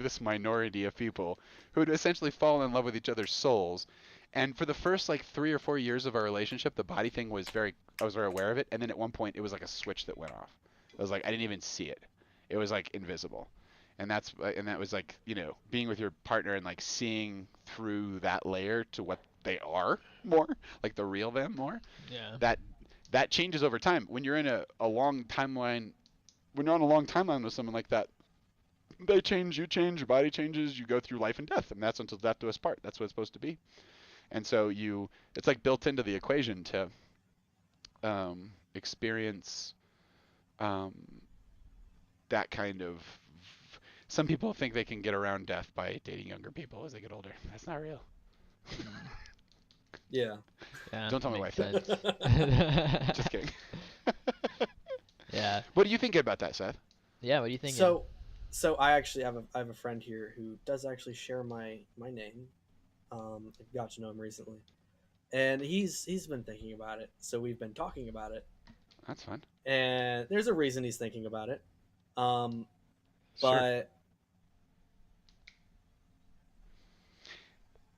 of people who had essentially fallen in love with each other's souls. And for the first like 3 or 4 years of our relationship, the body thing was I was very aware of it. And then at one point it was like a switch that went off. It was like, I didn't even see it. It was like invisible. And that was like, being with your partner and like seeing through that layer to what they are more, like the real them more. Yeah. That that changes over time. When you're in a long timeline, when you're on a long timeline with someone like that, they change, you change, your body changes, you go through life and death, and that's until death do us part. That's what it's supposed to be. And so it's like built into the equation to experience that kind of. Some people think they can get around death by dating younger people as they get older. That's not real. Yeah. Don't tell my wife sense. that. Just kidding. Yeah. What do you think about that, Seth? Yeah. What do you think? So I actually have a friend here who does actually share my name. I got to know him recently, and he's been thinking about it. So we've been talking about it. That's fun. And there's a reason he's thinking about it. Sure. But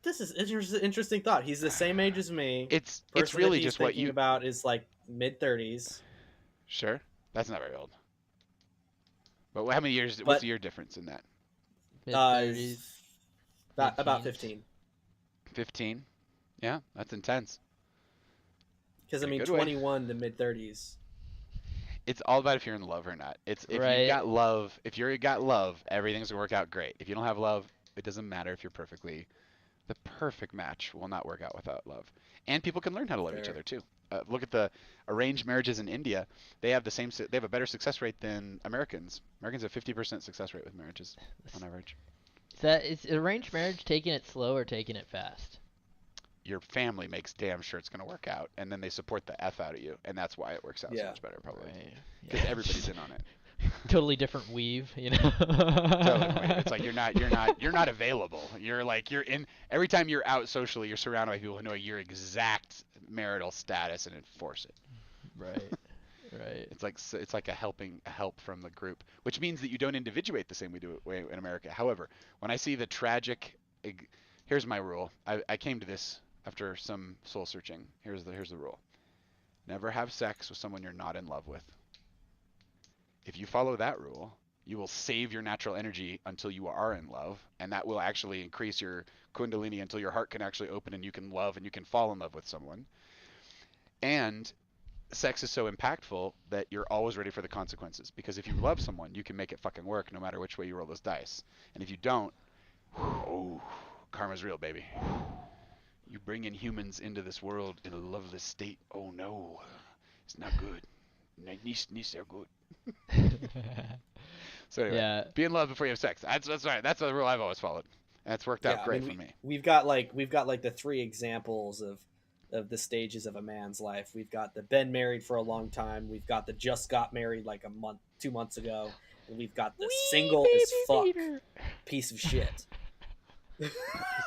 this is an interesting thought. He's the same age as me. It's Person really that he's just what thinking you about is like mid-30s. Sure, that's not very old. But how many years? What's the year difference in that? Mid-30s. About 15. 15. Yeah, that's intense. Because I In a mean, good way. 21 to mid-30s. It's all about if you're in love or not. It's if Right. you got love. If you got love, everything's gonna work out great. If you don't have love, it doesn't matter if you're perfectly. The perfect match will not work out without love. And people can learn how to love each Fair. other too. Look at the arranged marriages in India. They have they have a better success rate than Americans. Americans have 50% success rate with marriages on average. Is arranged marriage taking it slow or taking it fast? Your family makes damn sure it's going to work out, and then they support the F out of you, and that's why it works out so much better, probably. Right. Because everybody's in on it. Totally different weave, you know. Totally. It's like you're not available. You're in every time you're out socially, you're surrounded by people who know your exact marital status and enforce it. Right. Right. It's like a help from the group, which means that you don't individuate the same way in America. However, when I see the tragic, here's my rule. I came to this after some soul searching. Here's the rule. Never have sex with someone you're not in love with. If you follow that rule, you will save your natural energy until you are in love, and that will actually increase your kundalini until your heart can actually open and you can love and you can fall in love with someone. And sex is so impactful that you're always ready for the consequences, because if you love someone, you can make it fucking work no matter which way you roll those dice. And if you don't, oh, karma's real, baby. You bring in humans into this world in a loveless state. Oh no, it's not good. Nice, they're good. So anyway, Yeah. be in love before you have sex. That's right. That's the rule I've always followed, and it's worked out great for me. We've got like the three examples of the stages of a man's life. We've got the been married for a long time. We've got the just got married like 2 months ago, and we've got the single as fuck piece of shit. Piece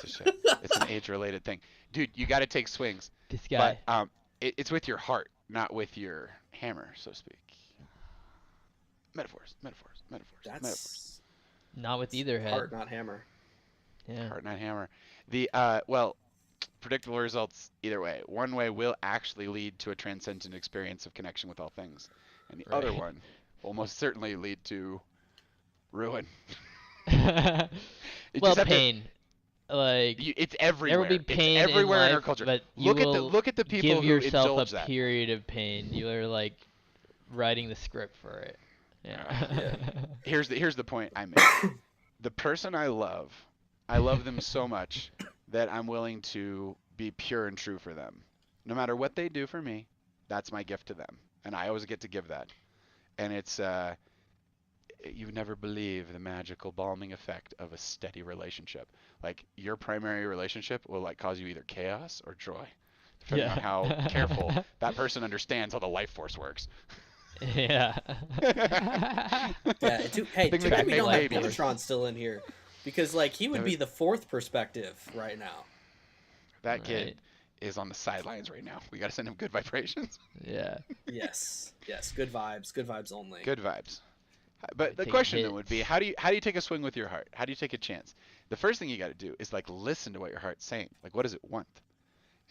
of shit. It's an age-related thing, dude. You got to take swings. This guy. But it's with your heart, not with your hammer, so to speak. Metaphors. That's Not with either head. heart, not hammer. Yeah. Heart, not hammer. The predictable results either way. One way will actually lead to a transcendent experience of connection with all things, and the other one will most certainly lead to ruin. Well, pain. It's everywhere. There will be pain it's everywhere in, in our life, culture. But you Look at the people give who yourself indulge a that. period of pain. You are like writing the script for it. Yeah. Here's the point I make. The person I love them so much that I'm willing to be pure and true for them. No matter what they do for me, that's my gift to them. And I always get to give that. And it's, you never believe the magical balming effect of a steady relationship. Like, your primary relationship will like cause you either chaos or joy, depending on how careful that person understands how the life force works. Yeah. Yeah. Too bad we don't have Beltron still in here, because like he would be the fourth perspective right now. That kid is on the sidelines right now. We got to send him good vibrations. Yeah. Yes. Good vibes only. Good vibes. But the question then would be, how do you take a swing with your heart? How do you take a chance? The first thing you got to do is like listen to what your heart's saying. Like, what does it want?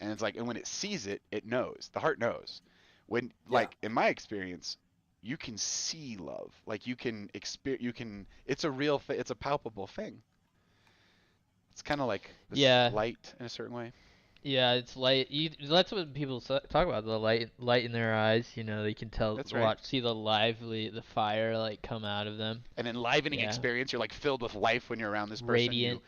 And it's like, and when it sees it, it knows. The heart knows. When like in my experience, you can see love. Like you can experience. It's a real. It's a palpable thing. It's kind of like this light in a certain way. Yeah, it's light. That's what people talk about, the light in their eyes. You know, they can tell, That's right. see the fire like come out of them. An enlivening Yeah. experience. You're like filled with life when you're around this person. Radiant.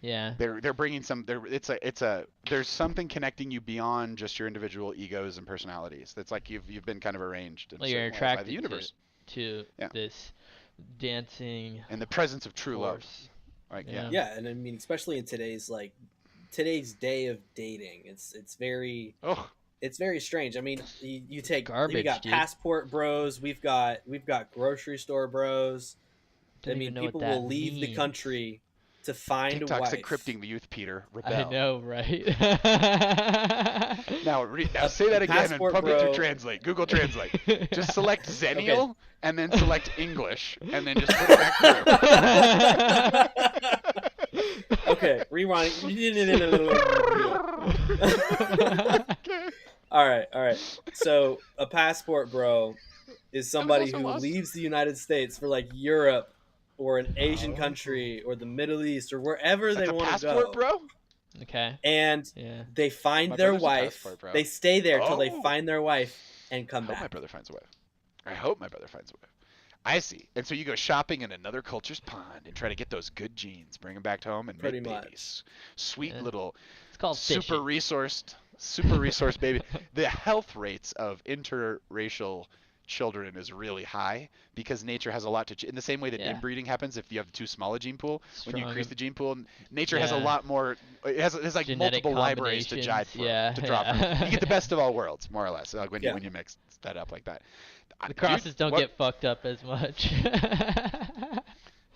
Yeah. They're bringing some. There's something connecting you beyond just your individual egos and personalities. That's like you've been kind of arranged in a Like you're certain way by attracted the universe. to Yeah. this dancing And the presence of true love. force. Like Yeah. Yeah, and I mean, especially in today's day of dating, it's very Oh, it's very strange. I mean, you take Garbage, we got dude. passport bros, we've got grocery store bros. Don't I mean, even know what people that will leave the means. country to find a TikTok's wife. encrypting the youth, Peter. I Rebel. know, right? Now say that again and Passport pump it bro. through Translate. Google Translate. Just select Xennial and then select English and then just put it back through. Okay, rewind. All right. So a passport bro is somebody also who lost. leaves the United States for like Europe or an Asian country or the Middle East or wherever That's they a want to passport, go. bro? And Yeah. they find My their brother's a wife. passport bro. They stay there till they Oh. find their wife and I come hope my back. brother finds a wife. I hope my brother finds a wife. I see. And so you go shopping in another culture's pond and try to get those good genes, bring them back home and Pretty make much. babies. Sweet Yeah. little It's called super resourced baby. The health rates of interracial children is really high because nature has a lot to in the same way that Yeah. inbreeding happens if you have too small a gene pool. When you Strong increase the gene pool, nature has a Yeah. lot more. It has like Genetic multiple libraries to combinations, from, yeah, to draw yeah. from. You get the best of all worlds, more or less. Like when Yeah. you mix that up like that. The Dude, crosses don't what- get fucked up as much.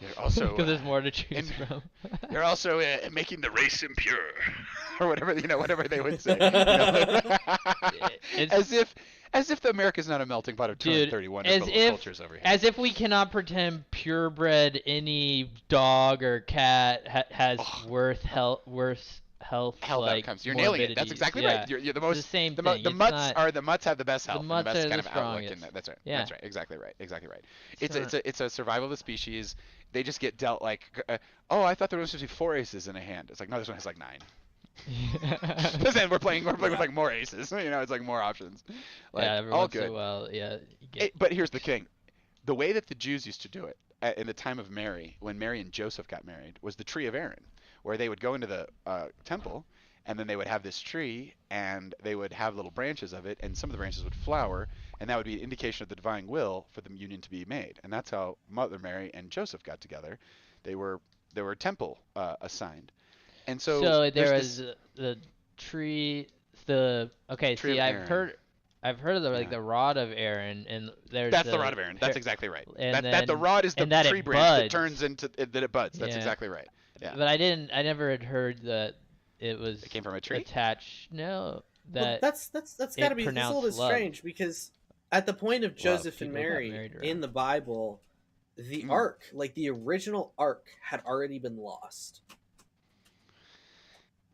You're also Because there's more to choose and- from. You're also making the race impure, or whatever whatever they would say. You know? It's- as if America's not a melting pot of Dude, 230 as wonderful if cultures over here. as if we cannot pretend purebred any dog or cat has worse health Health like outcomes. You're nailing it. That's morbidities. exactly Yeah. right. You're the It's most. the same the, thing. the It's mutts not- the mutts have the best health. mutts and the best are kind the of outlook in strongest. that. That's right. Yeah. That's right. Exactly right. Exactly right. So- It's a survival of the species. They just get dealt like, oh, I thought there was supposed to be 4 aces in a hand. It's like, no, this one has like 9. Then we're playing with like more aces. You know, it's like more options. Like, yeah, every all once in good. a while, yeah. You get, But here's the thing. The way that the Jews used to do it in the time of Mary, when Mary and Joseph got married, was the tree of Aaron, where they would go into the temple, and then they would have this tree, and they would have little branches of it, and some of the branches would flower, and that would be an indication of the divine will for the union to be made. And that's how Mother Mary and Joseph got together. There were temple assigned. And so there there's was the tree. Okay, Tree see, of I've Aaron. heard of Yeah. the rod of Aaron, and there's That's the rod of Aaron. That's Har- exactly right. and That the then- rod is the and that it tree branch that buds. turns into that it buds. That's Yeah. exactly right. Yeah. But I never had heard that it was It came from a tree? attached. No, Well, that that's got to be. It's a pronounced little bit love. strange because at the point of Joseph and People got Mary married around. in the Bible, the ark, like the original ark, had already been lost.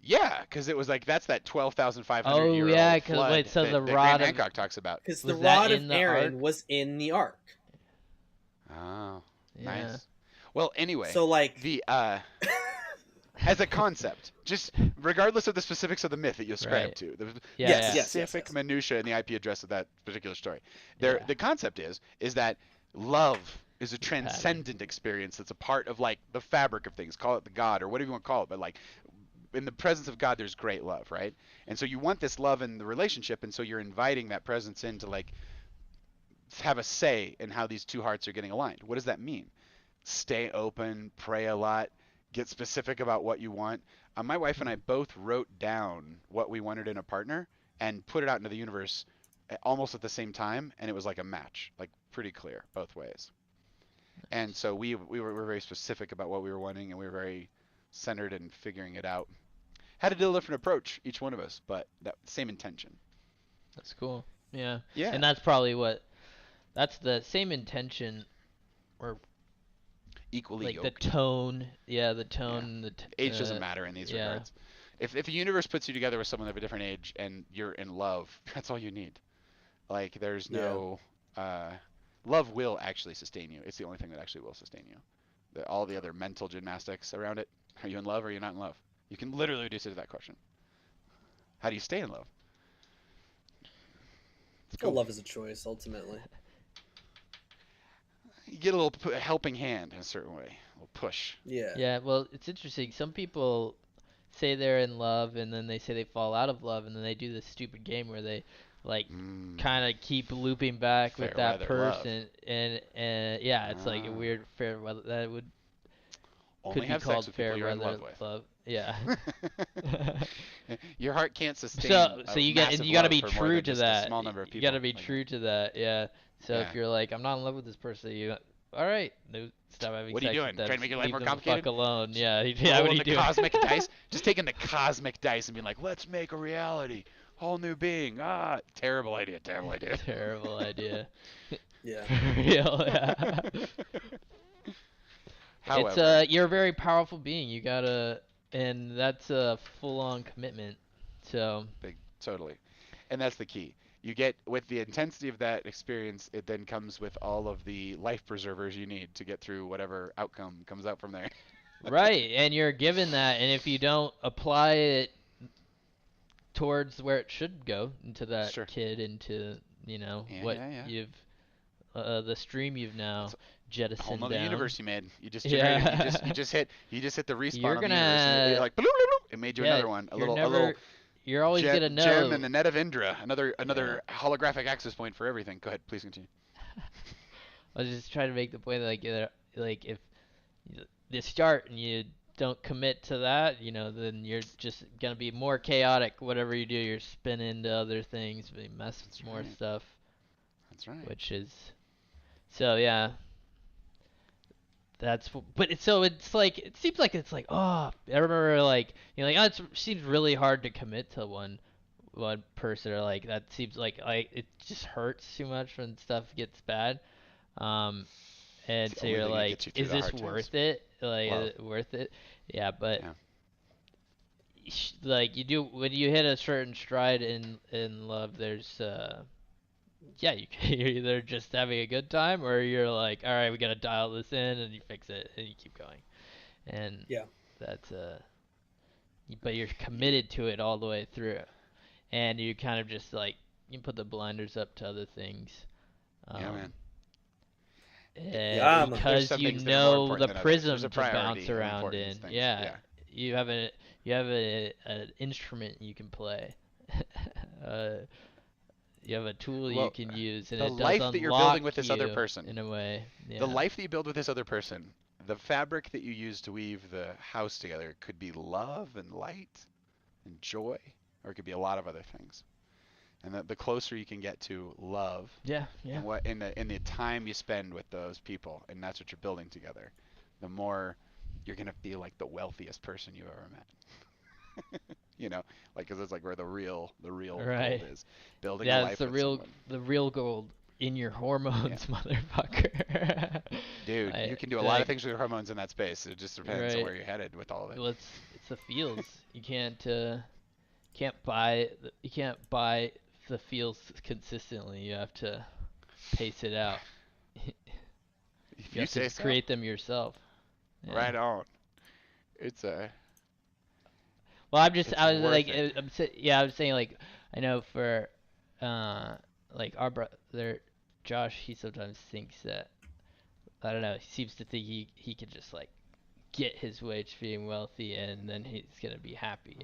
Yeah, because it was like that's that 12,500 Oh, year yeah, old 'cause flood wait, so that, the that rod Graham of- Hancock talks about. Because the Was that rod in of the Aaron ark? was in the ark. Oh, Yeah. nice. Well, anyway, So like the as a concept, just regardless of the specifics of the myth that you ascribe Right. to, the Yeah, Yes, yeah. yes. specific minutia in the IP address of that particular story. Yeah. The concept is that love is a transcendent experience that's a part of like the fabric of things. Call it the God or whatever you want to call it, but like in the presence of God, there's great love, right? And so you want this love in the relationship, and so you're inviting that presence in to like have a say in how these two hearts are getting aligned. What does that mean? Stay open, pray a lot, get specific about what you want. My wife and I both wrote down what we wanted in a partner and put it out into the universe almost at the same time, and it was like a match, like pretty clear both ways. And so we were very specific about what we were wanting, and we were very centered in figuring it out. Had a little different approach, each one of us, but that same intention. That's cool. Yeah. Yeah. And that's the same intention, or Equally like yoked. the tone. Yeah, the tone. The Age doesn't matter in these yeah. regards. If the universe puts you together with someone of a different age and you're in love, that's all you need. Like there's no love will actually sustain you. It's the only thing that actually will sustain you. All the other mental gymnastics around it. Are you in love or are you not in love? You can literally reduce it to that question. How do you stay in love? It's Well, cool. love is a choice, ultimately. You get a little helping hand in a certain way, a little push. Yeah. Yeah, well, it's interesting. Some people say they're in love and then they say they fall out of love and then they do this stupid game where they like kind of keep looping back with Fair that weather love. person and yeah, it's like a weird fair weather that would Only could be have sex called with people fair you're in weather love with. love. Yeah. Your heart can't sustain. So you got to be true to that. A small number of people. You got to be true to that. Yeah. So if you're like, I'm not in love with this person, you, all right, no, stop having What are sex. you doing? With Trying to make your life leave more them the complicated? Fuck alone. Yeah. Yeah. What Rolling are you the doing? cosmic dice. Just taking the cosmic dice and being like, let's make a reality, whole new being. Ah, terrible idea. Terrible idea. Terrible idea. Yeah. For real. Yeah. However, It's you're a very powerful being. You gotta, and that's a full-on commitment. So. totally, and that's the key. You get with the intensity of that experience, it then comes with all of the life preservers you need to get through whatever outcome comes out from there. Right, and you're given that, and if you don't apply it towards where it should go, into that kid, into what you've, the stream you've now jettisoned Whole nother down. universe you made. You just generated. You just hit the respawn on the universe. And it, like bloop, bloop, bloop, it made you another one. A little. You're always gonna know. Gem in the net of Indra. Another holographic access point for everything. Go ahead, please continue. I was just trying to make the point that like if you start and you don't commit to that, then you're just gonna be more chaotic. Whatever you do, you're spinning into other things, you mess with more stuff. That's right. Which is, so yeah. But it's like it seems like it's like, oh, I remember like oh, it seems really hard to commit to one person, or like that seems like it just hurts too much when stuff gets bad. And so you're like, is this worth it? Like, is it worth it? Yeah, but like when you hit a certain stride in love, there's you're either just having a good time or you're like, all right, we gotta dial this in, and you fix it and you keep going. And that's but you're committed to it all the way through, and you kind of just like you put the blinders up to other things. Man. Because you know the prism to bounce around in. Yeah. You have an instrument you can play. You have a tool you can use, and the it does life that you're building with this you other person. in a way. Yeah. The life that you build with this other person, the fabric that you use to weave the house together could be love and light and joy, or it could be a lot of other things. And the closer you can get to love, and what in the time you spend with those people, and that's what you're building together, the more you're gonna feel like the wealthiest person you ever met. Because it's like where the real gold is. Building a life the real gold in your hormones, motherfucker. Dude, you can do a lot of things with your hormones in that space. It just depends on where you're headed with all of it. Well, it's the feels. You can't buy the feels consistently. You have to pace it out. You have to create them yourself. Yeah. Right on. It's a. Well, I was saying like I know for like our brother Josh, he sometimes thinks that, I don't know, he seems to think he can just like get his way to being wealthy and then he's gonna be happy,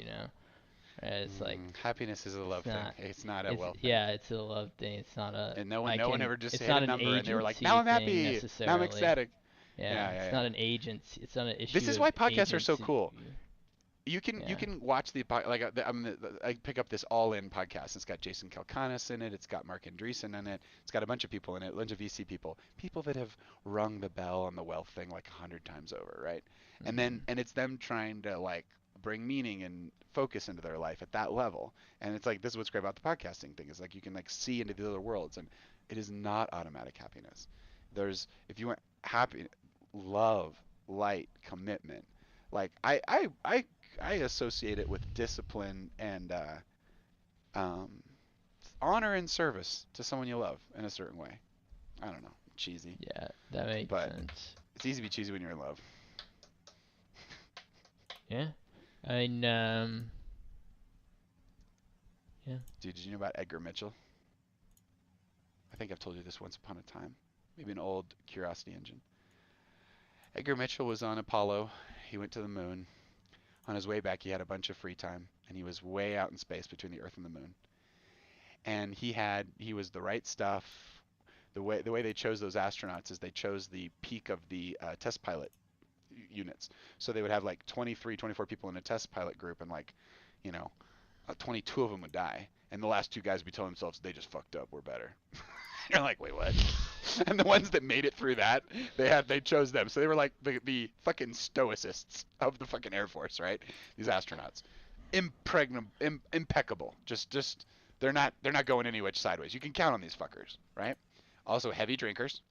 And it's like happiness is a love thing. It's not a wealth thing. Yeah, it's a love thing. It's not a. And no one ever just hit a number and they were like, now I'm happy, now I'm ecstatic. Yeah, it's not an agency. It's not an issue. This is why podcasts agency. are so cool. You can watch I pick up this All In podcast. It's got Jason Kalkanis in it. It's got Mark Andreessen in it. It's got a bunch of people in it, a bunch of VC people that have rung the bell on the wealth thing like 100 times over, right? Mm-hmm. And it's them trying to like bring meaning and focus into their life at that level. And it's like, this is what's great about the podcasting thing, is like you can like see into the other worlds, and it is not automatic happiness. If you want happy, love, light, commitment, like I associate it with discipline and honor and service to someone you love in a certain way. I don't know, cheesy. Yeah, that makes sense. It's easy to be cheesy when you're in love. Yeah, I mean, Yeah. Dude, did you know about Edgar Mitchell? I think I've told you this once upon a time. Maybe an old Curiosity engine. Edgar Mitchell was on Apollo. He went to the moon. On his way back, he had a bunch of free time, and he was way out in space between the Earth and the moon. And he was the right stuff. The way they chose those astronauts is they chose the peak of the test pilot units. So they would have like 23, 24 people in a test pilot group, and like, 22 of them would die. And the last two guys would be telling themselves, they just fucked up, we're better. You're like, wait, what? And the ones that made it through that, they chose them. So they were like the fucking stoicists of the fucking Air Force, right? These astronauts. Impeccable. Just they're not going any which sideways. You can count on these fuckers, right? Also heavy drinkers.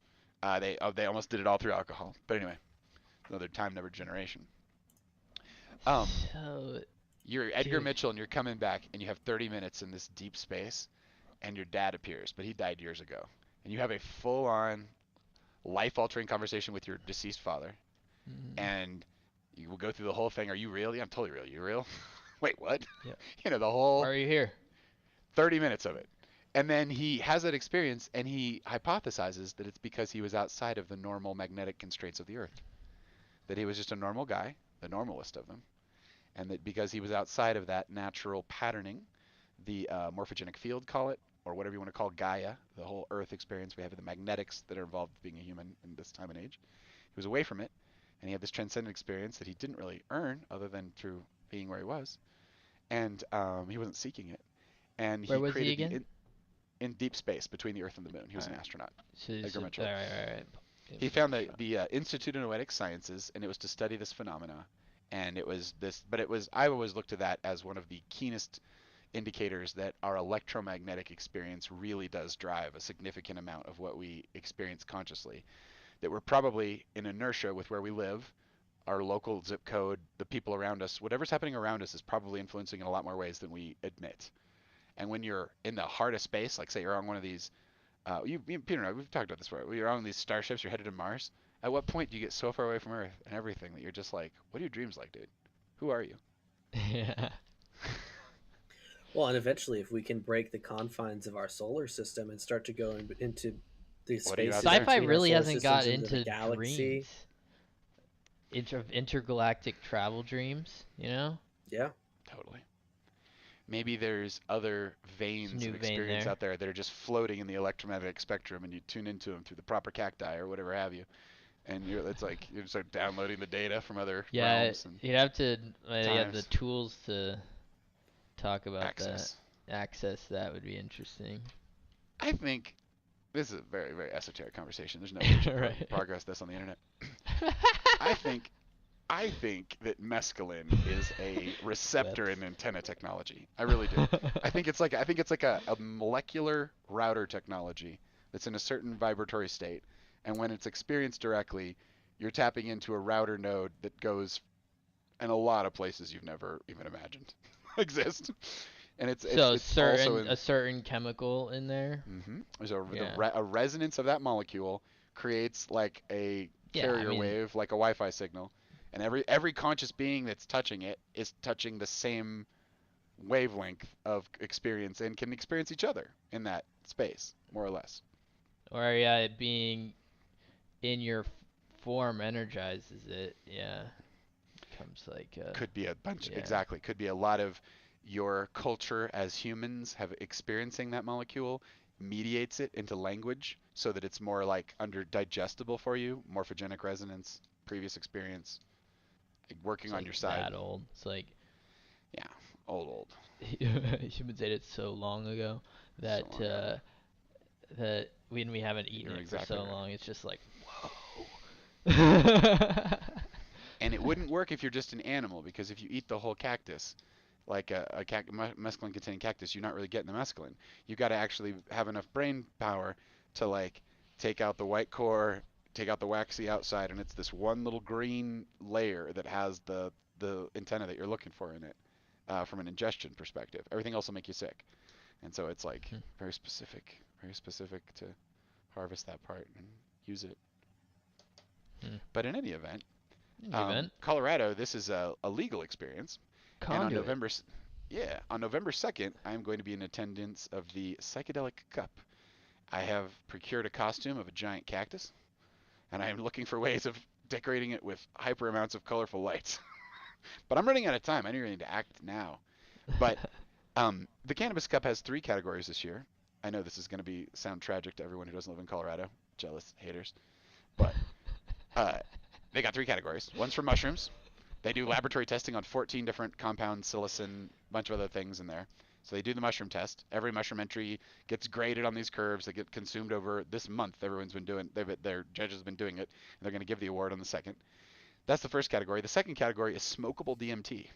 They almost did it all through alcohol. But anyway, another time, never generation. So, You're Edgar dude. Mitchell, and you're coming back, and you have 30 minutes in this deep space, and your dad appears, but he died years ago. And you have a full-on, life-altering conversation with your deceased father, and you will go through the whole thing. Are you real? Yeah, I'm totally real. You real? Wait, what? Yeah. The whole... Why are you here? 30 minutes of it. And then he has that experience, and he hypothesizes that it's because he was outside of the normal magnetic constraints of the Earth. That he was just a normal guy, the normalest of them, and that because he was outside of that natural patterning, the morphogenic field, call it, or whatever you want to call Gaia, the whole Earth experience we have, the magnetics that are involved with being a human in this time and age, he was away from it, and he had this transcendent experience that he didn't really earn other than through being where he was, and he wasn't seeking it. And Where he was he created again? in deep space between the Earth and the Moon. He was an astronaut. Edgar Mitchell. All right. He found the Institute of Noetic Sciences, and it was to study this phenomena. And it was this, but I always looked at that as one of the keenest indicators that our electromagnetic experience really does drive a significant amount of what we experience consciously. That we're probably in inertia with where we live, our local zip code, the people around us, whatever's happening around us is probably influencing in a lot more ways than we admit. And when you're in the heart of space, like say you're on one of these, Peter and I, we've talked about this before, you're on these starships, you're headed to Mars. At what point do you get so far away from Earth and everything that you're just like, what are your dreams like, dude? Who are you? Yeah. Well, and eventually, if we can break the confines of our solar system and start to go into the space, sci-fi really hasn't got the into galaxy. dreams, intergalactic travel dreams. Yeah, totally. Maybe there's other veins of experience out there that are just floating in the electromagnetic spectrum, and you tune into them through the proper cacti or whatever have you. And it's like you start downloading the data from other realms. And you'd have to have the tools to talk about that. Access that would be interesting. I think this is a very, very esoteric conversation. There's no way to progress this on the internet. I think that mescaline is a receptor and antenna technology. I really do. I think it's like a molecular router technology that's in a certain vibratory state, and when it's experienced directly, you're tapping into a router node that goes in a lot of places you've never even imagined exist. And it's a certain chemical in there. Mm-hmm. There's a resonance of that molecule creates like a carrier wave, like a Wi-Fi signal. And every conscious being that's touching it is touching the same wavelength of experience and can experience each other in that space, more or less. Or being in your form energizes it. Yeah, becomes like could be a bunch. Exactly, could be a lot of your culture as humans have experiencing that molecule mediates it into language so that it's more like digestible for you. Morphogenic resonance, previous experience. Working on your side. That old. It's like, yeah, old. Humans ate it so long ago that that when we haven't eaten it for so long, it's just like, whoa. And it wouldn't work if you're just an animal, because if you eat the whole cactus, like a mescaline-containing cactus, you're not really getting the mescaline. You got to actually have enough brain power to like take out the white core, take out the waxy outside, and it's this one little green layer that has the antenna that you're looking for in it from an ingestion perspective. Everything else will make you sick. And so it's like very specific to harvest that part and use it. But in any event, Colorado, this is a legal experience. Conduit. And on November... Yeah, on November 2nd, I am going to be in attendance of the Psychedelic Cup. I have procured a costume of a giant cactus, and I am looking for ways of decorating it with hyper amounts of colorful lights. But I'm running out of time. I need to act now. But the Cannabis Cup has 3 categories this year. I know this is going to sound tragic to everyone who doesn't live in Colorado. Jealous haters. But they got 3 categories. One's for mushrooms. They do laboratory testing on 14 different compounds, psilocin, a bunch of other things in there. So they do the mushroom test. Every mushroom entry gets graded on these curves. They get consumed over this month. Everyone's been doing, their judges have been doing it, and they're going to give the award on the 2nd. That's the first category. The second category is smokable DMT,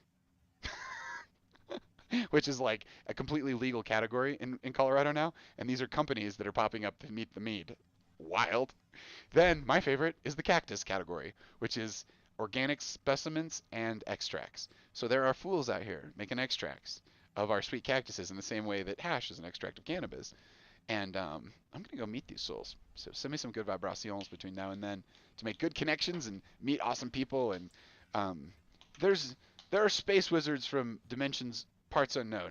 which is like a completely legal category in Colorado now. And these are companies that are popping up to meet the need. Wild. Then my favorite is the cactus category, which is organic specimens and extracts. So there are fools out here making extracts of our sweet cactuses in the same way that hash is an extract of cannabis. And I'm going to go meet these souls. So send me some good vibrations between now and then to make good connections and meet awesome people. And there are space wizards from dimensions unknown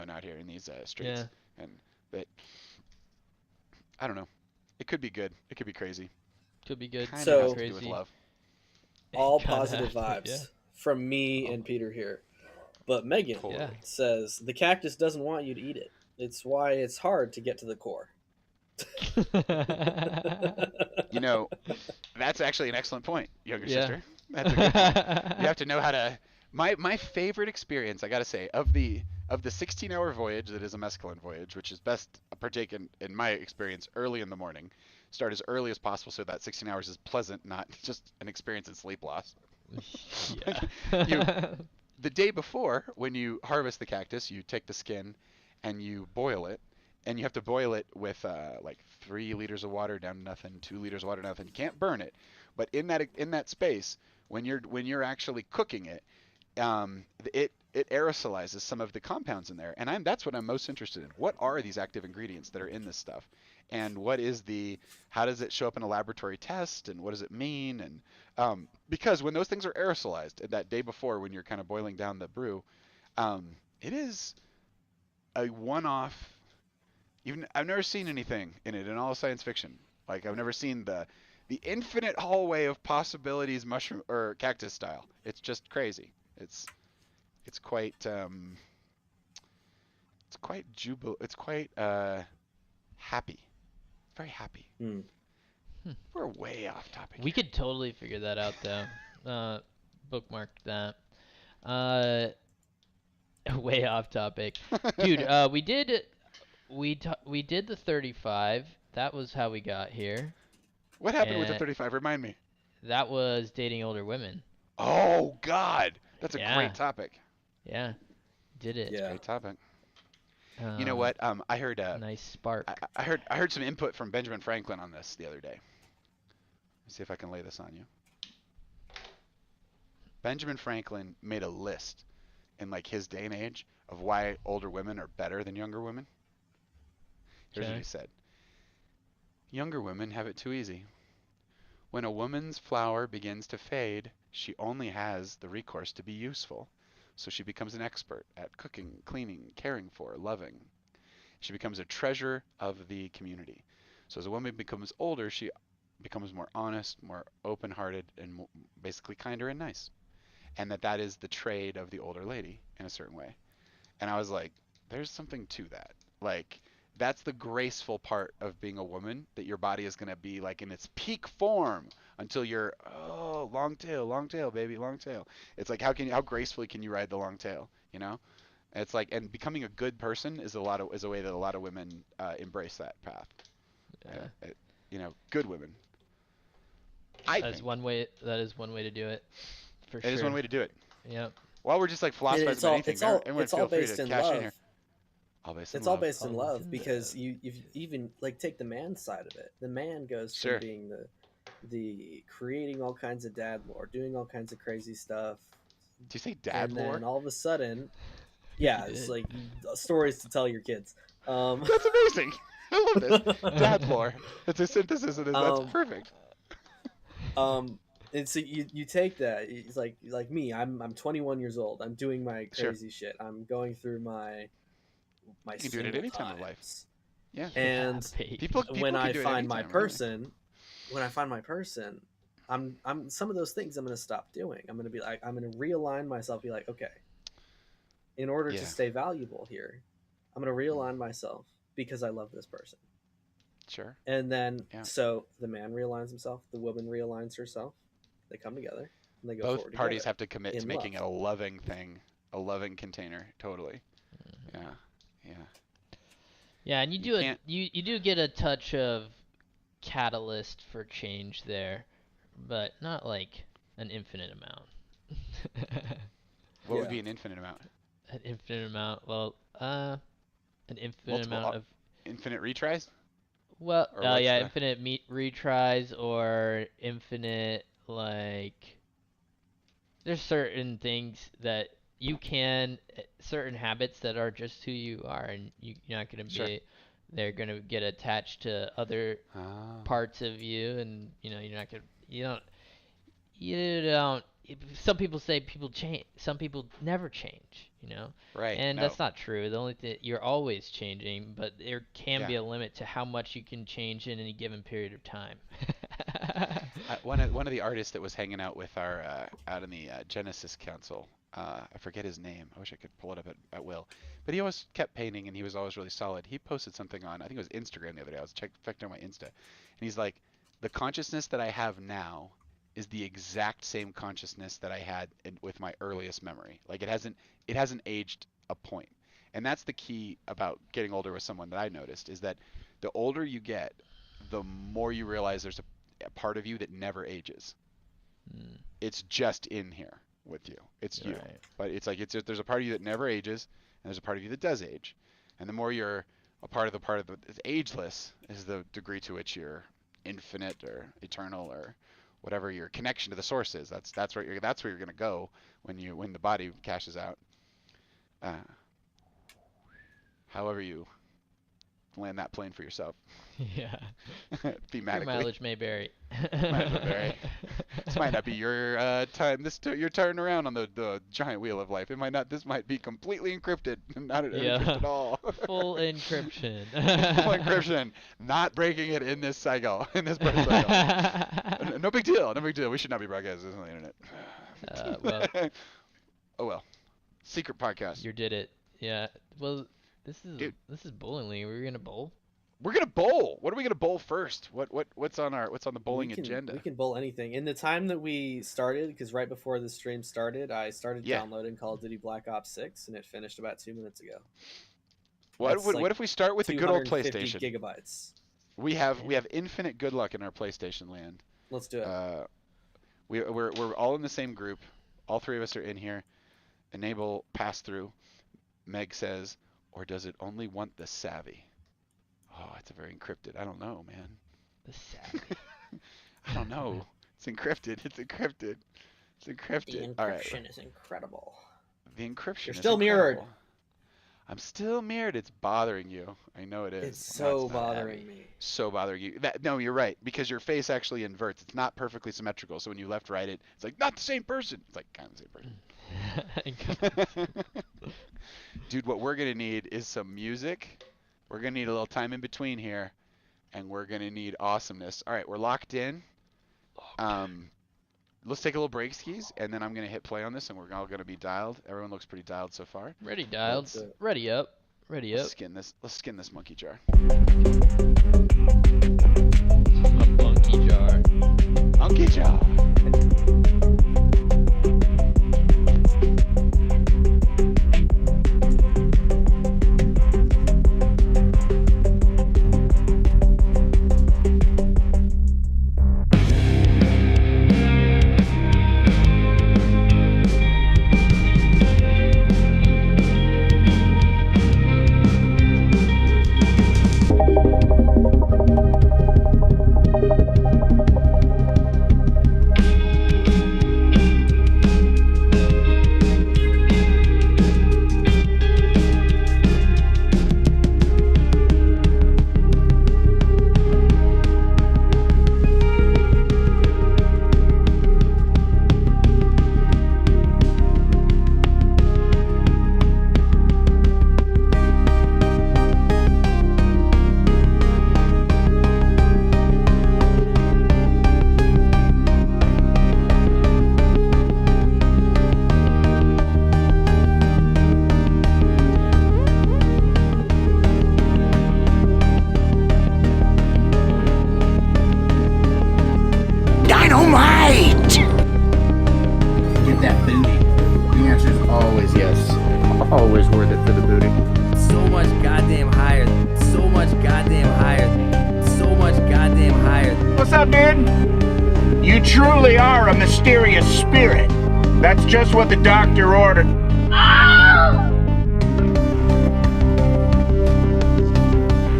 out here in these streets. Yeah. And that, I don't know. It could be good. It could be crazy. Could be good. Kind of So- has to do with love. All Kinda positive have to, vibes yeah. from me and Peter here. But Megan Yeah. says the cactus doesn't want you to eat it. It's why it's hard to get to the core. You know, that's actually an excellent point, younger Yeah. sister. That's a good point. You have to know how to. My favorite experience, I gotta say, of the 16-hour voyage that is a mescaline voyage, which is best partaken in my experience early in the morning. Start as early as possible so that 16 hours is pleasant, not just an experience in sleep loss. Yeah. The day before, when you harvest the cactus, you take the skin and you boil it, and you have to boil it with like 3 liters of water down to nothing, 2 liters of water down to nothing. You can't burn it, but in that space, when you're actually cooking it, it aerosolizes some of the compounds in there, and that's what I'm most interested in. What are these active ingredients that are in this stuff, and how does it show up in a laboratory test, and what does it mean? And because when those things are aerosolized that day before, when you're kind of boiling down the brew, it is a one-off. Even I've never seen anything in it in all science fiction. Like I've never seen the infinite hallway of possibilities, mushroom or cactus style. It's just crazy. It's quite It's quite happy. Very happy. Mm. We're way off topic. We could totally figure that out though. Bookmark that. Way off topic, dude. We did the 35. That was how we got here. What happened with the And 35? Remind me. that was dating older women. Oh God, that's a Yeah. great topic. Yeah, did it. Yeah. Great topic. You know what? I heard Nice spark. I heard some input from Benjamin Franklin on this the other day. Let's see if I can lay this on you. Benjamin Franklin made a list in like his day and age of why older women are better than younger women. Here's what Okay. he said. Younger women have it too easy. When a woman's flower begins to fade, she only has the recourse to be useful. So she becomes an expert at cooking, cleaning, caring for, loving. She becomes a treasure of the community. So as a woman becomes older, she becomes more honest, more open-hearted, and basically kinder and nice. And that is the trade of the older lady in a certain way. And I was like, there's something to that. Like, that's the graceful part of being a woman, that your body is going to be like in its peak form until you're, oh, long tail, baby, long tail. It's like, how gracefully can you ride the long tail, you know? It's like, and becoming a good person is a way that a lot of women embrace that path. Yeah. Good women. That is one way to do it. For sure. It is one way to do it. Yep. While we're just like philosophizing It's all- anything, it's all- everyone it's all feel free based to in cash in love. here. All based in It's all love. based in All love based in because you even like take the man side of it. The man goes from Sure. being the creating all kinds of dad lore, doing all kinds of crazy stuff. Do you say dad and lore? then all of a sudden, yeah, You it's did. like stories to tell your kids. That's amazing. I love this. Dad lore. It's a synthesis of this. That's Um, perfect. And so you take that. It's like me. I'm 21 years old. I'm doing my crazy shit. I'm going through my You can do it at any time of life. times. Yeah. And People when can I do it find my anytime, really. person, I'm some of those things I'm going to stop doing. I'm going to be like, I'm going to realign myself. Be like, okay, in order Yeah. to stay valuable here, I'm going to realign myself because I love this person. Sure. And then, so the man realigns himself, the woman realigns herself. They come together and they go Both forward parties together have to commit to in making love. it a loving thing, a loving container. Totally. Yeah. Yeah. Yeah, and you do get a touch of catalyst for change there, but not like an infinite amount. What would be an infinite amount? An infinite amount. Well, an infinite amount of infinite retries. Well, Or yeah, what's infinite retries or infinite like. There's certain things that you can, certain habits that are just who you are, and you're not gonna be. Sure. They're gonna get attached to other parts of you, and you're not gonna. You don't. Some people say people change. Some people never change. Right. And no. that's not true. The only thing you're always changing, but there can be Yeah. a limit to how much you can change in any given period of time. One of the artists that was hanging out with our out in the Genesis Council, I forget his name. I wish I could pull it up at will. But he always kept painting, and he was always really solid. He posted something on, I think it was Instagram the other day. I was checking on my Insta, and he's like, the consciousness that I have now is the exact same consciousness that I had with my earliest memory. Like it hasn't aged a point. And that's the key about getting older with someone that I noticed, is that the older you get, the more you realize there's a part of you that never ages. It's just in here with you. It's you. Right. But it's like there's a part of you that never ages, and there's a part of you that does age. And the more you're a part of that's ageless is the degree to which you're infinite or eternal or whatever your connection to the source is. That's where you're gonna go when the body cashes out. However you land that plane for yourself. Yeah. Thematically. Your mileage may vary. This might not be your time. Your turn around on the giant wheel of life. It might not. This might be completely encrypted. Not encrypted at all. Full encryption. Full encryption. Not breaking it in this cycle. In this birth cycle. No big deal. No big deal. We should not be broadcasting this on the internet. Well. Oh well. Secret podcast. You did it. Yeah. Well, this is bowling league. We're gonna bowl. We're gonna bowl. What are we gonna bowl first? What's on the bowling agenda? We can bowl anything. In the time that we started, because right before the stream started, I started downloading Call of Duty Black Ops 6, and it finished about 2 minutes ago. What if we start with the good old 250 PlayStation? gigabytes. We have infinite good luck in our PlayStation land. Let's do it. We're all in the same group. All three of us are in here. Enable pass through. Meg says, or does it only want the savvy? Oh, it's a very encrypted. I don't know, man. The savvy. I don't know. It's encrypted. It's encrypted. It's encrypted. The all right. encryption is incredible. The encryption. You're is still incredible. mirrored. I'm still mirrored. It's bothering you. I know it is. It's so not bothering Abby. me. So bothering you. No, you're right. Because your face actually inverts. It's not perfectly symmetrical. So when you left-right it, it's like, not the same person. It's like, kind of the same person. Dude, what we're going to need is some music. We're going to need a little time in between here. And we're going to need awesomeness. All right, we're locked in. Let's take a little break skis, and then I'm going to hit play on this, and we're all going to be dialed. Everyone looks pretty dialed so far. Ready, dialed. Ready up. Ready up. Let's skin this monkey jar. A monkey jar. Monkey jar. spirit. That's just what the doctor ordered.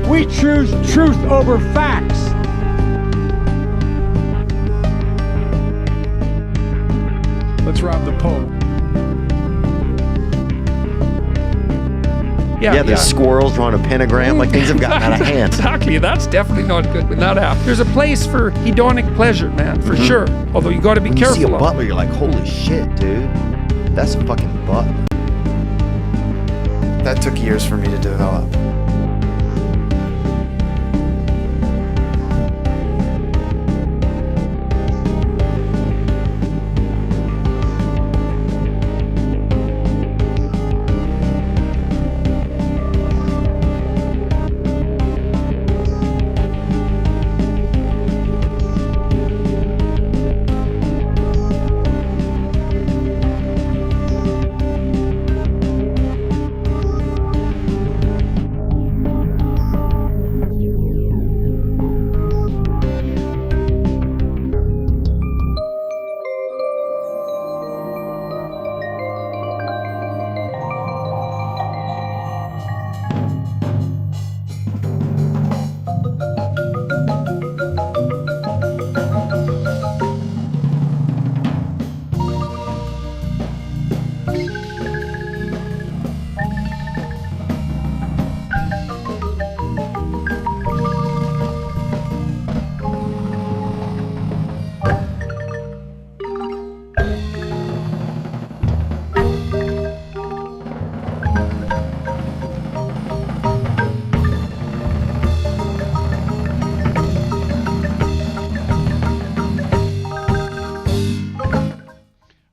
We choose truth over facts. Let's rob the Pope. Yeah, there's squirrels drawing a pentagram. Like, things have gotten out of hand. Exactly. That's definitely not good when that happens. There's a place for hedonic pleasure, man, for sure. Although you got to be When careful. you see a of butler, you're like, holy shit, dude. That's a fucking butler. That took years for me to develop.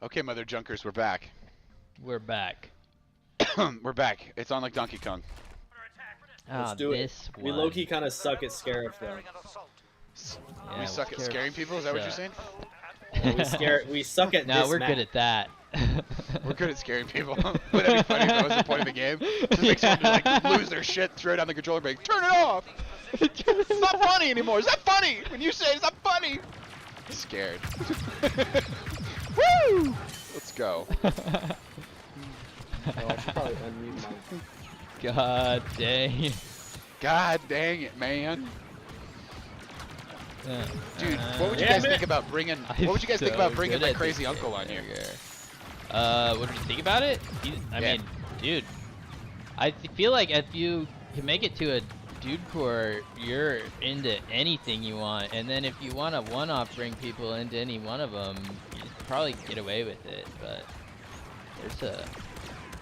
Okay, Mother Junkers, we're back. We're back. We're back. It's on like Donkey Kong. Let's do it. We low-key kind of suck at Scarif, though. Yeah, We suck at scaring people? Is that what you're saying? We suck at No, this we're map. good at that. We're good at scaring people. Would that be funny if that was the point of the game? Just make someone like lose their shit, throw down the controller, and be like, turn it off! It's not funny anymore. Is that funny? When you say it's not funny. Scared. Woo! Let's go. Oh, I should probably unmute mine. God dang. God dang it, man. Dude, what would you Yeah, guys man. think about bringing? What would you guys think about bringing that crazy uncle on here? What did you think about it? I mean, dude, I feel like if you can make it to a dude core, you're into anything you want, and then if you want to one-off bring people into any one of them, you probably get away with it. But there's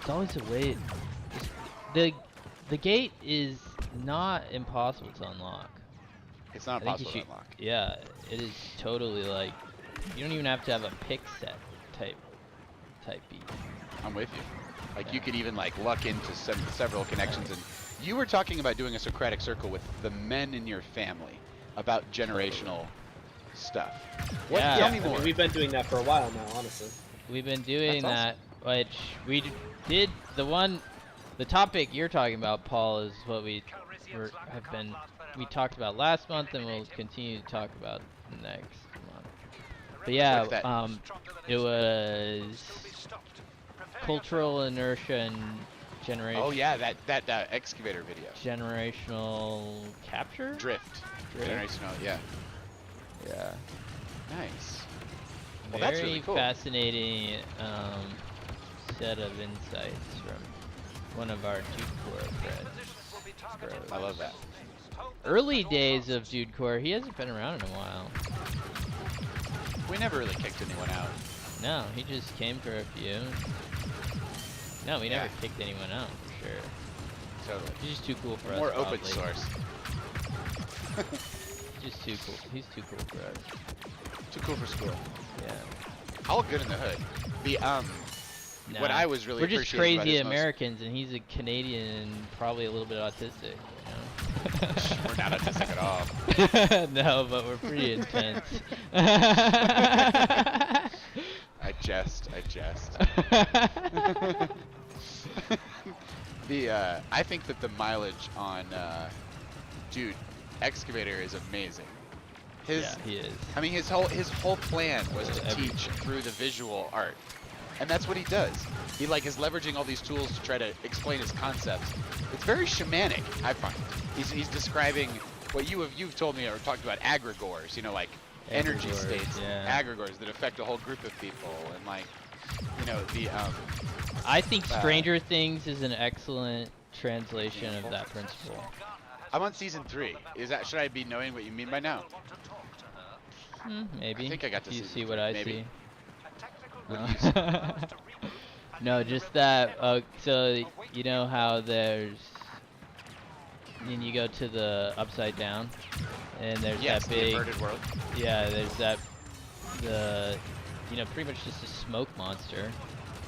always a way. The gate is not impossible to unlock. It's not possible to unlock. Yeah, it is totally like you don't even have to have a pick set type beat. I'm with you. Like you could even like luck into several connections, and you were talking about doing a Socratic circle with the men in your family about generational stuff. What? Yeah. Tell me I more. mean, we've been doing that for a while now, honestly. We've been doing That's that, which we did. The topic you're talking about, Paul, is what we talked about last month, and we'll continue to talk about next month. But yeah, it was cultural inertia and generation. Oh yeah, that excavator video. Generational capture. Drift. Generational, yeah. Yeah. Nice. Well, Very that's really cool. fascinating set of insights from one of our Dude Core friends. I love that. Early days of Dude Core, he hasn't been around in a while. We never really kicked anyone out. No, he just came for a few. No, we never kicked anyone out, for sure. Totally. He's just too cool for us. More open probably. source. Just too cool. He's too cool for us. Too cool for school. Yeah. All good in the hood. The what I was really we're just appreciating crazy about his Americans, and he's a Canadian and probably a little bit autistic. You know? We're not autistic at all. No, but we're pretty intense. I jest. I think that the mileage on, dude, Excavator is amazing. Yeah, he is. I mean, his whole plan was to teach through the visual art, and that's what he does. He like is leveraging all these tools to try to explain his concepts. It's very shamanic, I find. He's describing what you've told me or talked about egregores, you know, like energy states, egregores that affect a whole group of people, and like, you know, the I think Stranger Things is an excellent translation of that principle. I'm on season 3. Should I be knowing what you mean by now? Maybe. I think I got to you season see what 3, I maybe. see. No, just that. So you know how there's, and you go to the upside down, and there's that big the inverted world. Yeah, there's you know, pretty much just a smoke monster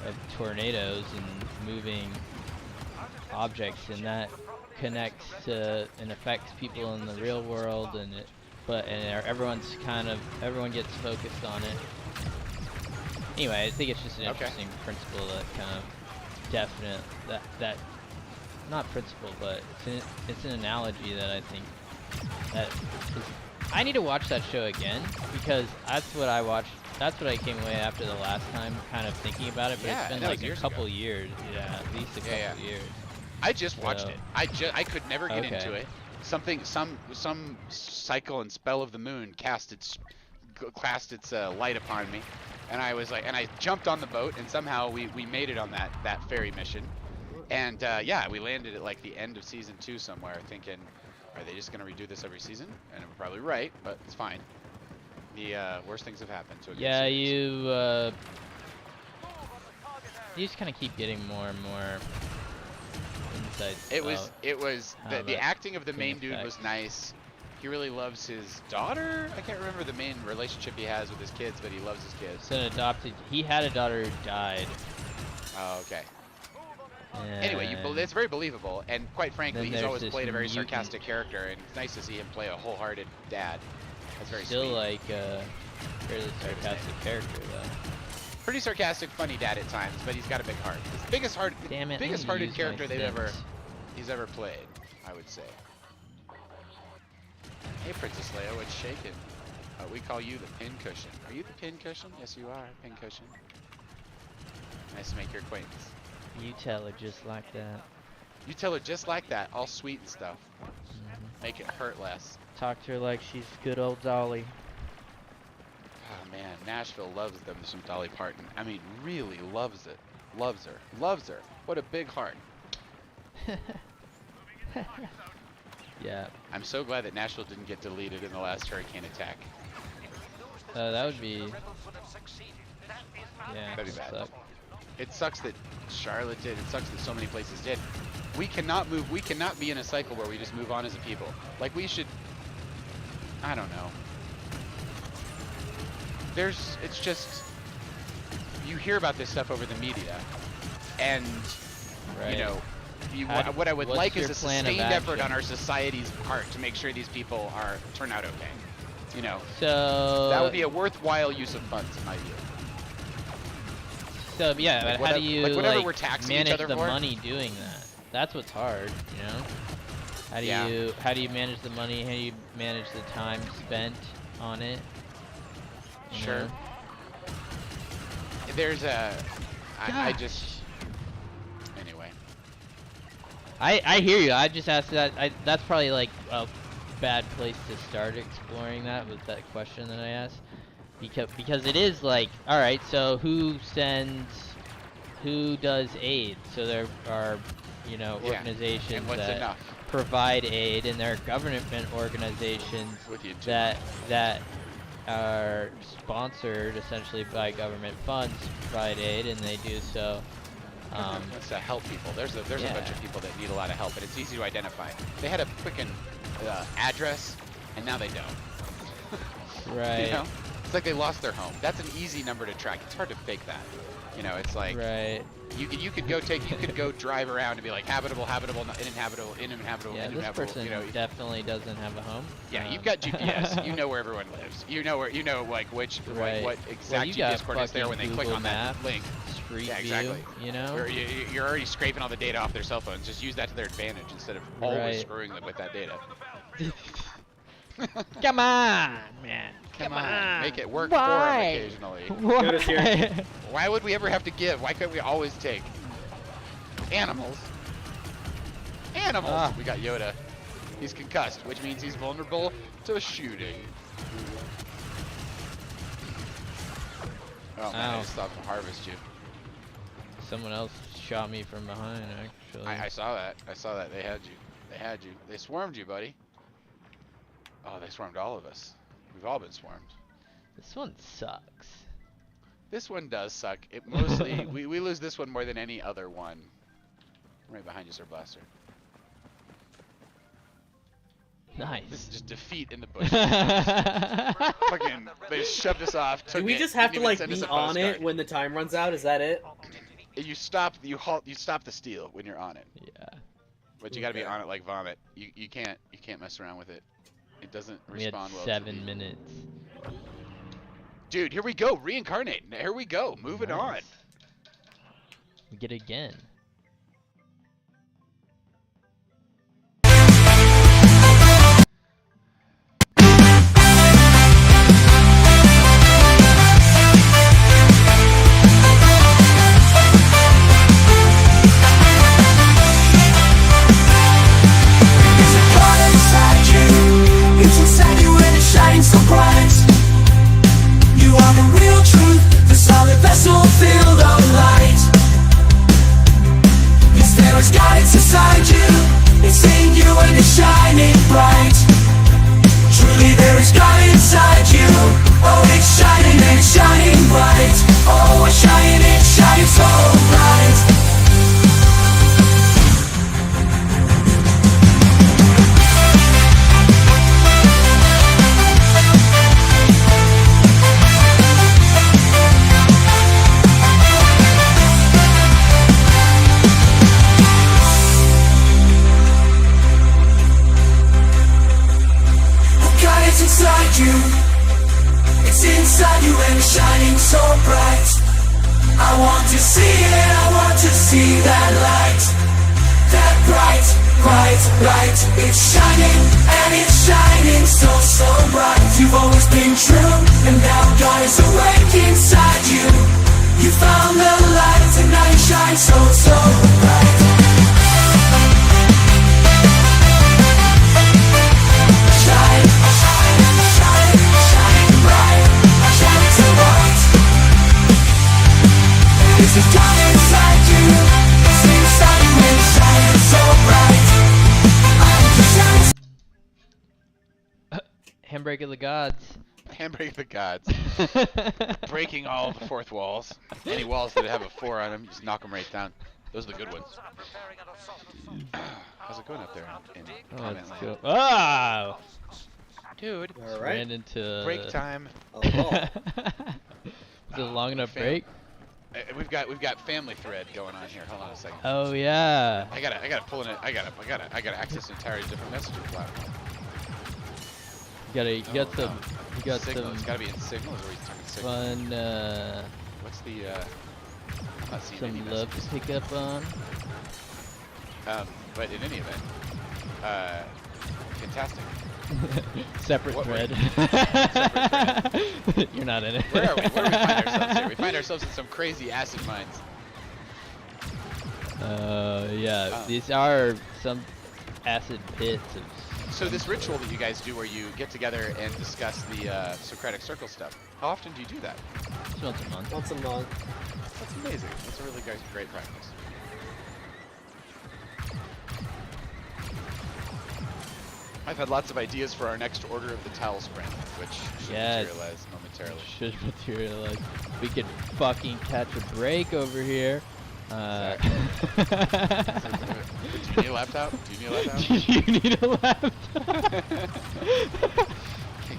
of tornadoes and moving objects, and that connects to and affects people in the real world, and everyone gets focused on it. Anyway, I think it's just an interesting principle that kind of definite that not principle, but it's an analogy that I think that is, I need to watch that show again, because that's what I watched. That's what I came away after the last time, kind of thinking about it. But it's been like a couple years. Yeah, at least a couple years. I just watched it. I could never get into it. Some cycle and spell of the moon cast its light upon me, and I was like, and I jumped on the boat, and somehow we made it on that ferry mission, and yeah, we landed at like the end of season 2 somewhere, thinking, are they just gonna redo this every season? And we're probably right, but it's fine. The worst things have happened to a good series. You just kind of keep getting more and more insights. It was the acting of the main dude was nice. He really loves his daughter. I can't remember the main relationship he has with his kids, but he loves his kids. It's an adopted. He had a daughter who died. Oh, okay. Anyway, it's very believable, and quite frankly, he's always played a very sarcastic character, and it's nice to see him play a wholehearted dad. That's very still sweet. Like a fairly sarcastic character, though. Pretty sarcastic, funny dad at times, but he's got a big heart. It's the biggest hearted character he's ever played, I would say. Hey, Princess Leia, what's shaking? We call you the pincushion. Are you the pincushion? Yes, you are, pincushion. Nice to make your acquaintance. You tell her just like that. You tell her just like that, all sweet and stuff. Make it hurt less. Talk to her like she's good old Dolly. Oh man, Nashville loves them some Dolly Parton. I mean, really loves it. Loves her. Loves her. What a big heart. Yeah. I'm so glad that Nashville didn't get deleted in the last hurricane attack. That would be... Yeah, that'd be bad. It sucks that Charlotte did. It sucks that so many places did. We cannot move. We cannot be in a cycle where we just move on as a people. Like we should. I don't know. It's just. You hear about this stuff over the media, and you know, what I would like is a sustained effort on our society's part to make sure these people turn out okay. You know. So that would be a worthwhile use of funds, in my view. So yeah, but how do you we're taxing manage each other the for? Money doing that? That's what's hard, you know. How do you manage the money? How do you manage the time spent on it? Sure. Know? There's I just anyway. I hear you. I just asked that. That's probably like a bad place to start exploring that with that question that I asked. Because it is like, all right, so who does aid? So there are, you know, organizations that provide aid, and there are government organizations that are sponsored essentially by government funds to provide aid, and they do so. That's to help people. There's a bunch of people that need a lot of help, and it's easy to identify. They had a freaking address, and now they don't. Right. You know? It's like they lost their home. That's an easy number to track. It's hard to fake that. You know, it's like you could go drive around and be like habitable, uninhabitable. Yeah, this person definitely doesn't have a home. Yeah, you've got GPS. You know where everyone lives. You know like which what exact GPS coordinates there when they click on that link. Street view, you know. You're already scraping all the data off their cell phones. Just use that to their advantage instead of always screwing them with that data. Come on, man. Come on. Make it work Why? for him occasionally. Notice here. Why would we ever have to give? Why couldn't we always take? Animals. Animals! Ah. We got Yoda. He's concussed, which means he's vulnerable to shooting. Oh man, I Ow. just stopped to harvest you. Someone else shot me from behind, actually. I saw that. I saw that. They had you. They had you. They swarmed you, buddy. Oh, they swarmed all of us. We've all been swarmed. This one sucks. This one does suck. It mostly we lose this one more than any other one. Right behind you, Sir Blaster. This is Nice. just defeat in the bush. Fucking, they shoved us off. Do Took we it, just have to didn't even like send us be a on it postcard. when the time runs out? Is that it? You stop. You halt. You stop the steal when you're on it. Yeah. But you got to be Okay. on it like vomit. You can't mess around with it. It doesn't We had respond well. 7 minutes. Dude, here we go. Reincarnate. Here we go. Moving on. Nice. We get it again. It's inside you and it's shining so bright. You are the real truth, the solid vessel filled of light. Yes, there is guidance inside you. It's in you and it's shining bright. Truly there is God inside you. Oh, it's shining and it's shining bright. Oh, it's shining so bright. It's inside you. It's inside you and it's shining so bright. I want to see it, I want to see that light. That bright, bright light. It's shining and it's shining so, so bright. You've always been true and now God is awake inside you. You found the light and now you shine so, so bright. Shine, shine, shine, shine bright, shine so bright. This is God inside you. It's inside you and shining so bright. I'm just shining. Handbrake of the gods. Handbrake the gods. Breaking all the fourth walls. Any walls that have a 4 on them, you just knock them right down. Those are the good ones. How's it going up there in Oh, comment let's land? go. Oh! Dude, All Ran right. into break time. Oh, well. Is it a long enough Fam- break? We've got family thread going on here. Hold on a second. Oh yeah. I gotta pull in it. I gotta access an entirely different messaging platform. You got Oh, some. no. You got Signal. It's some gotta be in signals or he's turning signal. fun. What's the? I'm not seeing any Some love to messages. pick up on. But in any event, fantastic. Separate What- thread. You're not in it. Where are we? Where do we find ourselves here? We find ourselves in some crazy acid mines. Yeah. Oh. These are some acid pits. So this ritual that you guys do where you get together and discuss the Socratic Circle stuff, how often do you do that? It's once a month. Once a month. That's amazing. That's a really great practice. I've had lots of ideas for our next Order of the Towel Sprint, which should Yes. materialize momentarily. Should materialize. We could fucking catch a break over here. Do you need a laptop? Do you need a laptop? Do you need a laptop? Can't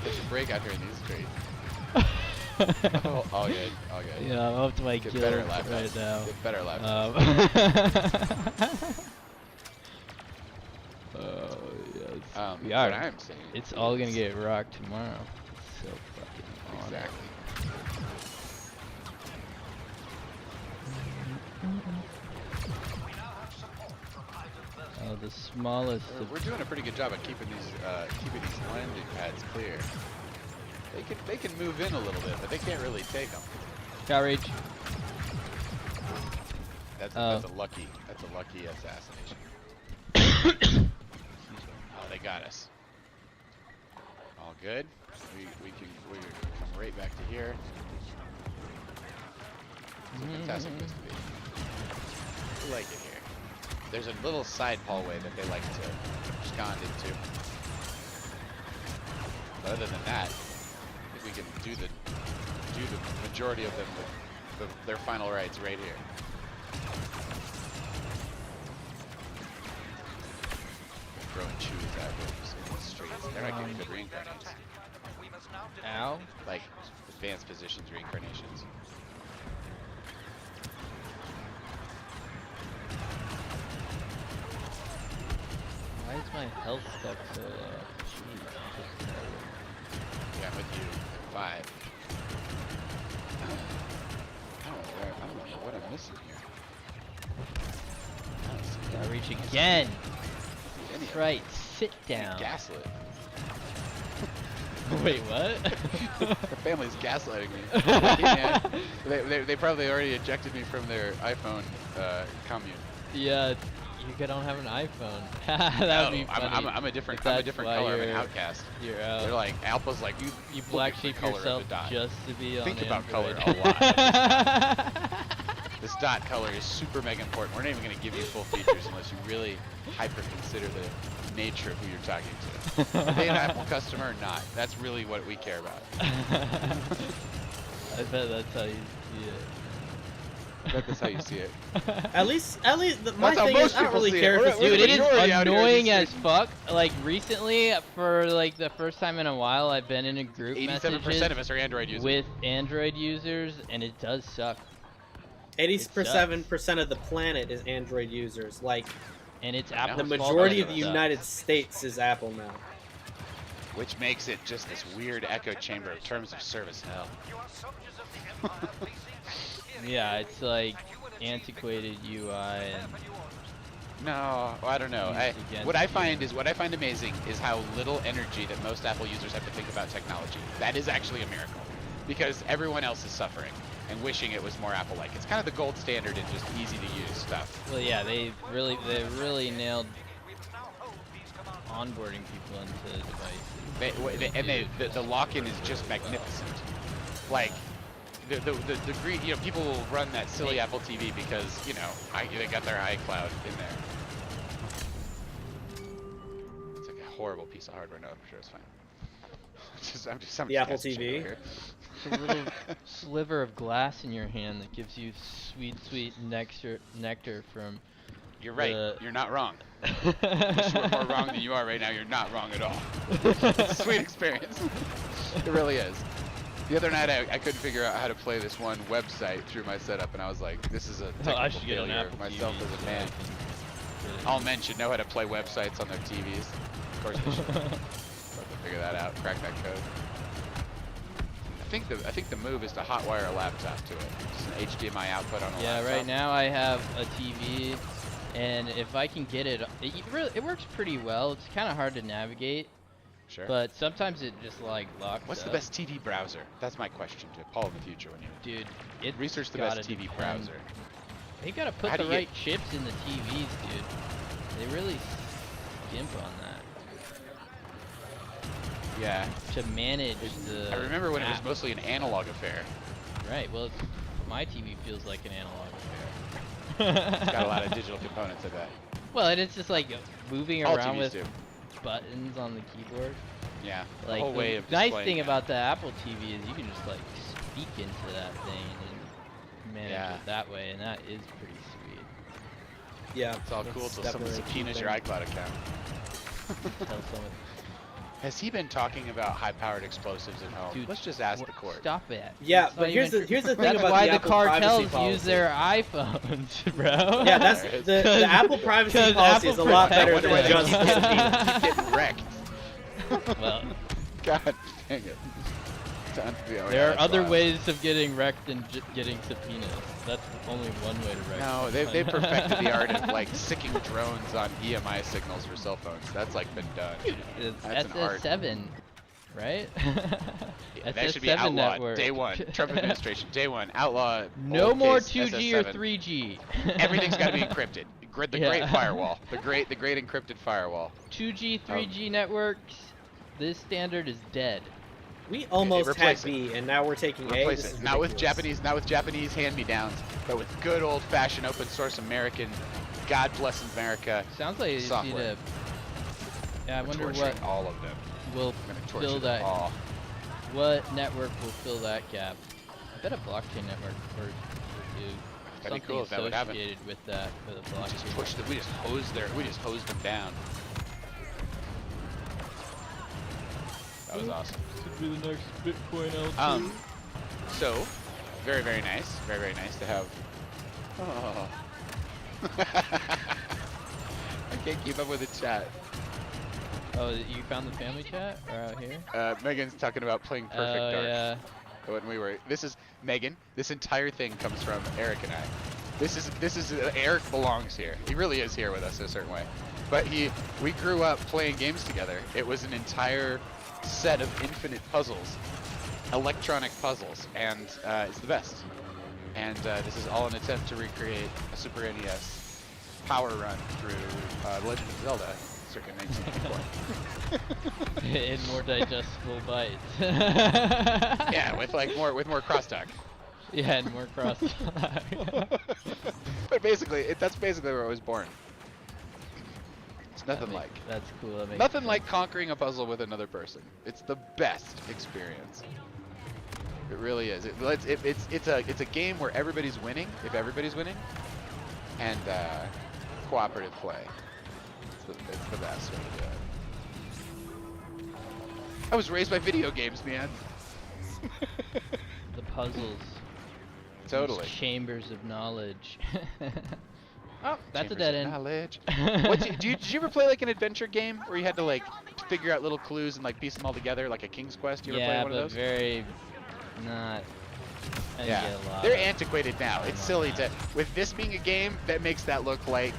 catch a break out here in these streets. Oh, all good. All good. Yeah, I'm up to my Get gills better laptops. right now. Get better laptops. Oh yes. We What are. I'm saying It's all gonna is- get rocked tomorrow. So fucking on it. Exactly. I'll the smallest. We're doing a pretty good job at keeping these landing pads clear. They can move in a little bit, but they can't really take them. Got reach. That's a lucky assassination. Oh, they got us. All good. We can come right back to here. It's a fantastic place to be. We like it here. There's a little side hallway that they like to abscond into. But other than that, I think we can do the majority of them with their final rites right here. Throwing chews out here just in the streets. They're not getting good reincarnations. Ow. Like advanced positions reincarnations. Why is my health stuff so low? Jeez. Yeah, I'm with you. 5. I don't know what I'm missing here. Gotta reach again. That's right. Sit down. Gaslit. Wait, what? Their family's gaslighting me. Yeah, they probably already ejected me from their iPhone commune. Yeah, you don't have an iPhone. That would be funny. I'm a different color. I'm an outcast. You're out. They're like Alpha's like you black sheep yourself just to be on Think about Android. color a lot. This dot color is super mega important. We're not even going to give you full features unless you really hyper consider the nature of who you're talking to. Are they an Apple customer or not? That's really what we care about. I bet that's how you see it. I bet that's how you see it. At least my That's how thing most is, I don't people really see care it. if it's Dude, it is majority out here annoying is as fuck. Like recently, for like the first time in a while, I've been in a group 87% of us are Android users. with Android users, and it does suck. 87% of the planet is Android users. Like, and it's Apple. the majority of the United States is Apple now. Which makes it just this weird echo chamber of terms of service hell. Yeah, it's like antiquated UI and No, I don't know. What I find amazing is how little energy that most Apple users have to think about technology. That is actually a miracle, because everyone else is suffering and wishing it was more Apple-like. It's kind of the gold standard in just easy to use stuff. Well, yeah, they really nailed onboarding people into devices. The lock-in is just magnificent. Like the degree, you know, people will run that silly Apple TV because, you know, they got their iCloud in there. It's like a horrible piece of hardware. No, I'm sure it's fine. I'm just the Apple TV. It's a little sliver of glass in your hand that gives you sweet nectar from. You're right. You're not wrong. Wish you were more wrong than you are right now. You're not wrong at all. It's a sweet experience. It really is. The other night I couldn't figure out how to play this one website through my setup, and I was like, this is a technical failure of myself as a man. All men should know how to play websites on their TVs. Of course they should. Figure that out. Crack that code. I think the move is to hotwire a laptop to it. Just an HDMI output on a laptop. Yeah, right now I have a TV, and if I can get it works pretty well. It's kind of hard to navigate. Sure. But sometimes it just like locks What's the up. best TV browser? That's my question to Paul in the future when you research the best TV browser. They gotta put the right chips in the TVs, dude. They really skimp on that. Yeah. To manage the. I remember when it was mostly an analog affair. Right. Well, my TV feels like an analog affair. It's got a lot of digital components, I bet. Well, and it's just like moving All around TVs with do. buttons on the keyboard. Yeah. Like the whole way of nice thing displaying about the Apple TV is you can just like speak into that thing and manage it that way, and that is pretty sweet. Yeah. It's all cool until someone subpoenas your iCloud account. Tell someone. Has he been talking about high-powered explosives at home? Dude, let's just ask the court. Stop it. Yeah, but here's the thing that's about why the Apple privacy cartels policy. use their iPhones, bro. Yeah, that's the Apple privacy policy is a lot better than just keep getting wrecked. Well, God dang it. There are other ways of getting wrecked than getting subpoenas. That's only one way to wreck. No, they perfected the art of like sicking drones on EMI signals for cell phones. That's like been done. It's That's an art. SS7, right? Yeah, that should be SS7 outlawed. network. Day one. Trump administration. Day one. Outlaw. No more case 2G SS7. or 3G. Everything's got to be encrypted. The Yeah. great firewall. The great encrypted firewall. 2G, 3G networks. This standard is dead. We almost had Replace it. B, and now we're taking A. Replace This it. is Not with ridiculous. Japanese hand-me-downs, but with good old-fashioned open-source American, God bless America. Sounds like you just need software. to. Yeah, I We're wonder torturing what all of them. will I'm gonna torture fill them that. all. What network will fill that gap? I bet a blockchain network will do That'd be something cool if that would happen. associated with that, with a blockchain. We just hosed them down. That was awesome. Could be the next Bitcoin L2. So, very, very nice. Very, very nice to have. Oh. I can't keep up with the chat. Oh, you found the family chat or out here? Megan's talking about playing Perfect Dark. Yeah. When we were, this is Megan. This entire thing comes from Eric and I. This is Eric belongs here. He really is here with us in a certain way. But we grew up playing games together. It was an entire set of infinite puzzles, electronic puzzles, and it's the best. And this is all an attempt to recreate a Super NES power run through Legend of Zelda, circa 1984. In more digestible bites. Yeah, with more crosstalk. Yeah, and more crosstalk. But basically, that's basically where I was born. It's nothing like. That's cool. That makes Nothing sense. like conquering a puzzle with another person. It's the best experience. It really is. It's a game where everybody's winning, if everybody's winning, and cooperative play. It's the best way to do it. I was raised by video games, man. The puzzles. Totally. These chambers of knowledge. Oh, that's Chambers a dead of end. knowledge. Did you ever play like an adventure game where you had to like figure out little clues and like piece them all together, like a King's Quest? You ever play Yeah, one but of those? very not. I didn't Yeah, get a lot they're of- antiquated now. It's silly to, with this being a game, that makes that look like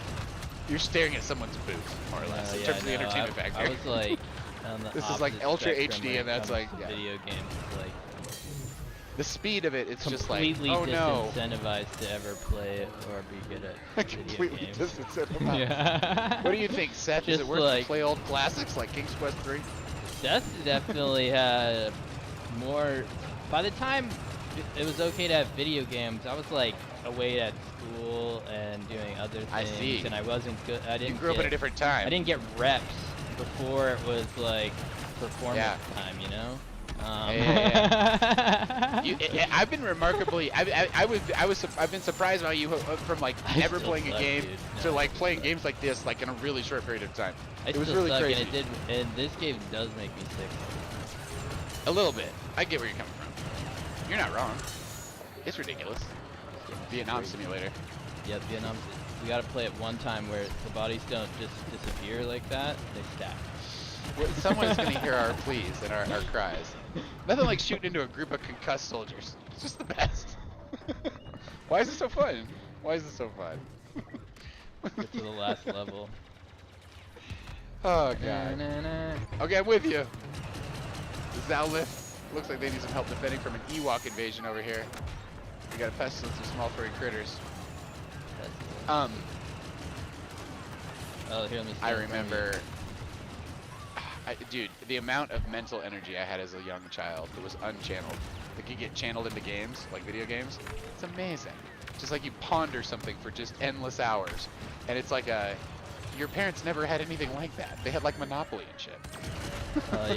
you're staring at someone's boot, more or less, in yeah, terms of the no, entertainment factor. I was like, on the This is like opposite Ultra spectrum when HD, it and that's comes like, to yeah. video games. Like The speed of it, it's just like, completely oh no. disincentivized to ever play or be good at video Completely games. disincentivized. Yeah. What do you think, Seth? Is Just it worth like- to play old classics like King's Quest 3? Seth definitely had more. By the time it was okay to have video games, I was like away at school and doing other things, I see. and I wasn't good. I didn't. You grew up at a different time. I didn't get reps before it was like performance time, you know. I've been remarkably. I've been surprised by you from like never still playing a suck, game dude. to like playing games like this like in a really short period of time. I It was still really suck, crazy. and this game does make me sick. A little bit. I get where you're coming from. You're not wrong. It's ridiculous. Vietnam Simulator. Yep, Vietnam. We gotta play it one time where the bodies don't just disappear like that; they stack. Well, someone's gonna hear our pleas and our cries. Nothing like shooting into a group of concussed soldiers. It's just the best. Why is it so fun? Why is it so fun? Get to the last level. Oh god. Okay, I'm with you. The Zowlith looks like they need some help defending from an Ewok invasion over here. We got a pestilence of small furry critters. Oh, here, let me see. I remember, dude, the amount of mental energy I had as a young child that was unchanneled. That could get channeled into games, like video games. It's amazing. Just like you ponder something for just endless hours. And it's like your parents never had anything like that. They had like Monopoly and shit.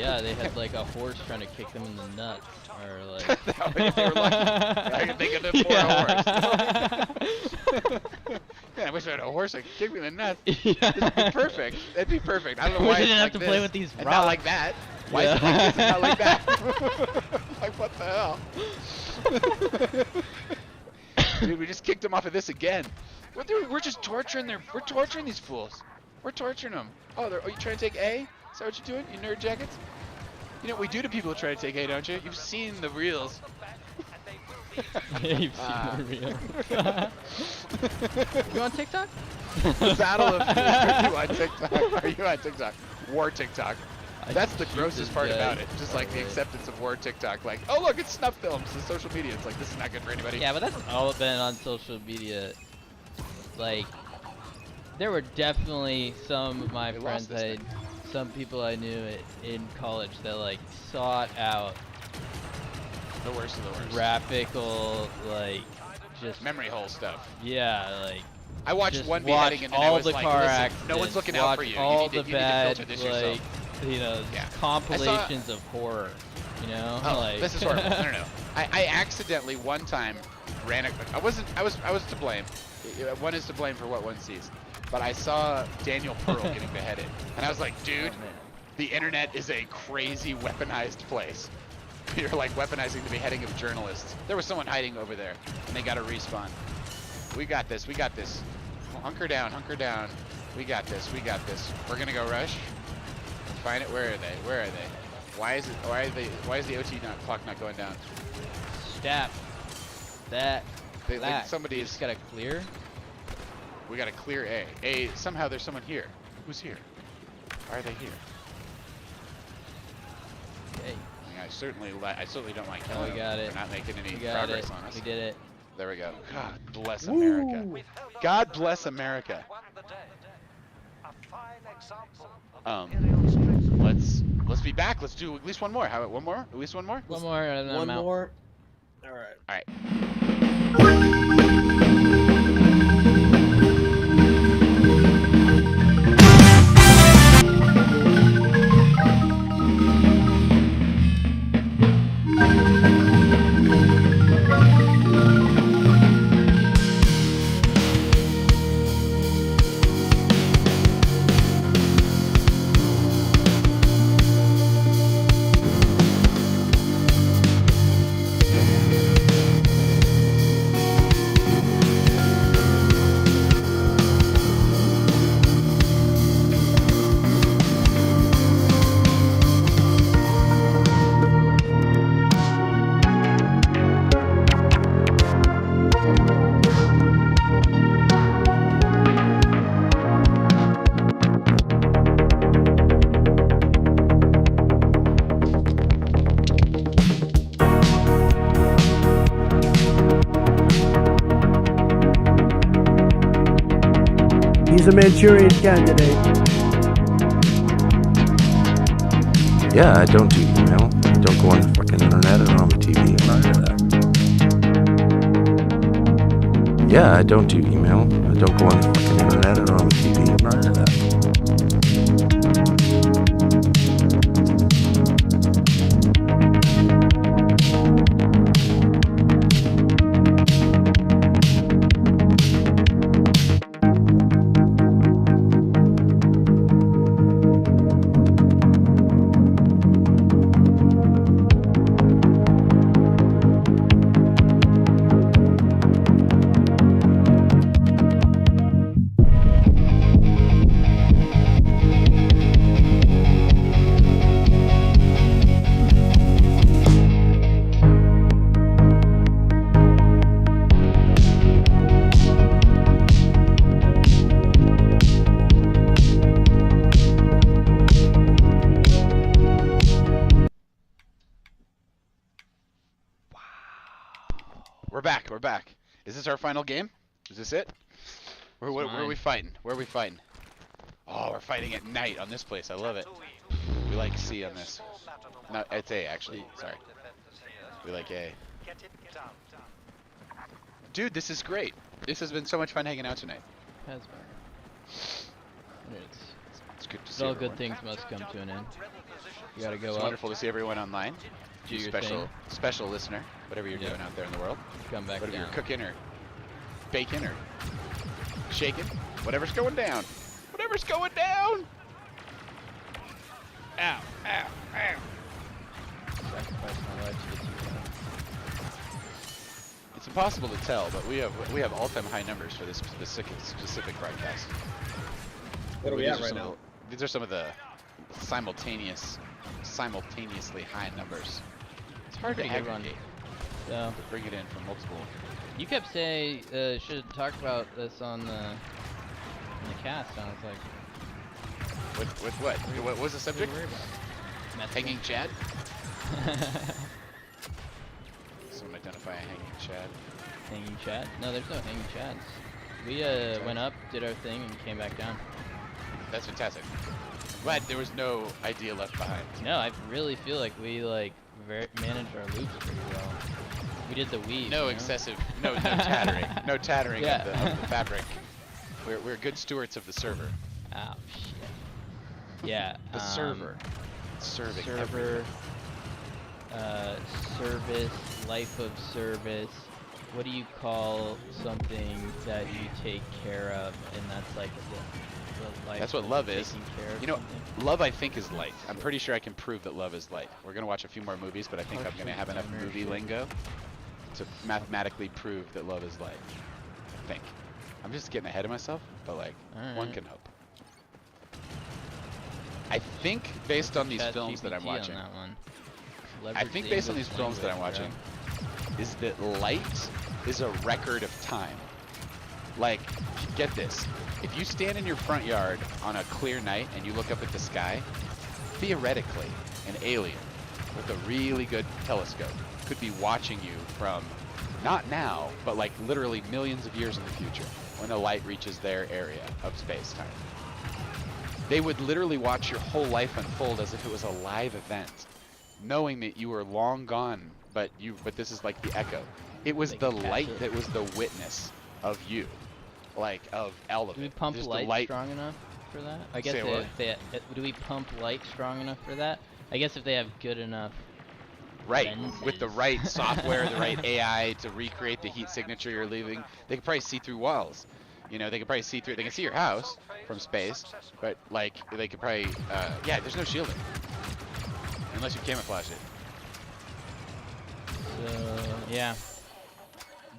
Yeah, they had like a horse trying to kick them in the nuts, or like. If they were lucky. I can think of them for a horse. Man, I wish I had a horse that could kick me in the nuts. That'd be perfect. That'd be perfect. I don't know why We it's didn't like have to this play with these and rocks. not like that. Why is it like this and not like that? Like what the hell? Dude, we just kicked them off of this again. We're just torturing we're torturing these fools. We're torturing them. Oh, are you trying to take A? Is that what you're doing, you nerd jackets? You know what we do to people who try to take A, don't you? You've seen the reels. You've seen the reels. You on TikTok? The battle of are you on TikTok? Are you on TikTok? War TikTok. That's the grossest part about it. Just like the acceptance of war TikTok. Like, oh look, it's snuff films. The social media. It's like this is not good for anybody. Yeah, but that's all been on social media. Like, there were definitely some of my friends some people I knew in college that like sought out the worst of the worst. Graphical, like, just memory hole stuff. Yeah, like. I watched one beheading and then I was like, listen, no one's looking out for you. All you need the to bad, filter this like, yourself. you know, compilations of horror. You know, oh, like this is horrible. No. I accidentally one time ran a. I was to blame. One is to blame for what one sees. But I saw Daniel Pearl getting beheaded, and I was like, dude, the internet is a crazy weaponized place. You're like weaponizing the beheading of journalists. There was someone hiding over there, and they got to respawn. We got this. We got this. Hunker down. Hunker down. We got this. We got this. We're gonna go rush. Find it. Where are they? Where are they? Why is it? Why are they? Why is the OT clock not going down? Stat. That. Like somebody just gotta clear. We gotta clear A. A. Somehow there's someone here. Who's here? Why are they here? Okay. I mean, I certainly don't like killing we got them. it. We're not making any We got progress it. on us. We did it. There we go. God bless America. God bless America. Let's be back. Let's do at least one more. How about one more? At least one more? One more and then One I'm out. more. All right. All right. He's a Manchurian candidate. Yeah, I don't do email. I don't go on the fucking internet. I don't have a TV. I'm not into that. Yeah, I don't do email. I don't go on the fucking internet. I don't have a TV. I'm not into that. We're back. Is this our final game? Is this it? Where are we fighting? Where are we fighting? Oh, we're fighting at night on this place. I love it. We like C on this. No, it's A actually. Sorry. We like A. Dude, this is great. This has been so much fun hanging out tonight. Has been. It's good to see all everyone. good things must come to an end. You gotta go It's up. wonderful to see everyone online. Do your Special listener, whatever you're doing out there in the world. Come back whatever down. you're cooking or baking or shaking, whatever's going down. Whatever's going down. Ow, ow, ow. Sacrifice my life to get you down. It's impossible to tell, but we have all-time high numbers for this specific broadcast. What are we at right now? These are some of the simultaneously high numbers. It's hard to Pretty good one. aggregate. So To bring it in from multiple. you kept saying should talk about this on the cast. I was like, With what? What was the subject? what are you worried about? Hanging Chad? Someone identify a hanging Chad. Hanging Chad? No, there's no hanging Chads. We went up, did our thing, and came back down. That's fantastic. Glad there was no idea left behind. No, I really feel like we managed our loops pretty well. We did the weave. No excessive, no tattering, no tattering Yeah. of the fabric. We're good stewards of the server. Oh shit. Yeah. The server. Serving. Server. Service. Life of service. What do you call something that you take care of, and that's like the life? That's what love is. taking care of You know, something? love I think is light. I'm pretty sure I can prove that love is light. We're gonna watch a few more movies, but I think I'm gonna have enough movie lingo to mathematically prove that love is light. I think. I'm just getting ahead of myself, but like, one can hope. I think based on these films that I'm watching, I think based on these films that I'm watching, is that light is a record of time. Like, get this. If you stand in your front yard on a clear night and you look up at the sky, theoretically, an alien with a really good telescope could be watching you from, not now, but like literally millions of years in the future, when the light reaches their area of space-time. They would literally watch your whole life unfold as if it was a live event, knowing that you were long gone, but this is like the echo. It was the light that was the witness of you, like of all of it. Do we pump Just light strong enough for that? I guess do we pump light strong enough for that? I guess if they have good enough. Right, lenses. with the right software, the right AI to recreate the heat signature you're leaving, they could probably see through walls. You know, they could probably see through. They can see your house from space, but like they could probably, yeah. There's no shielding unless you camouflage it. So yeah.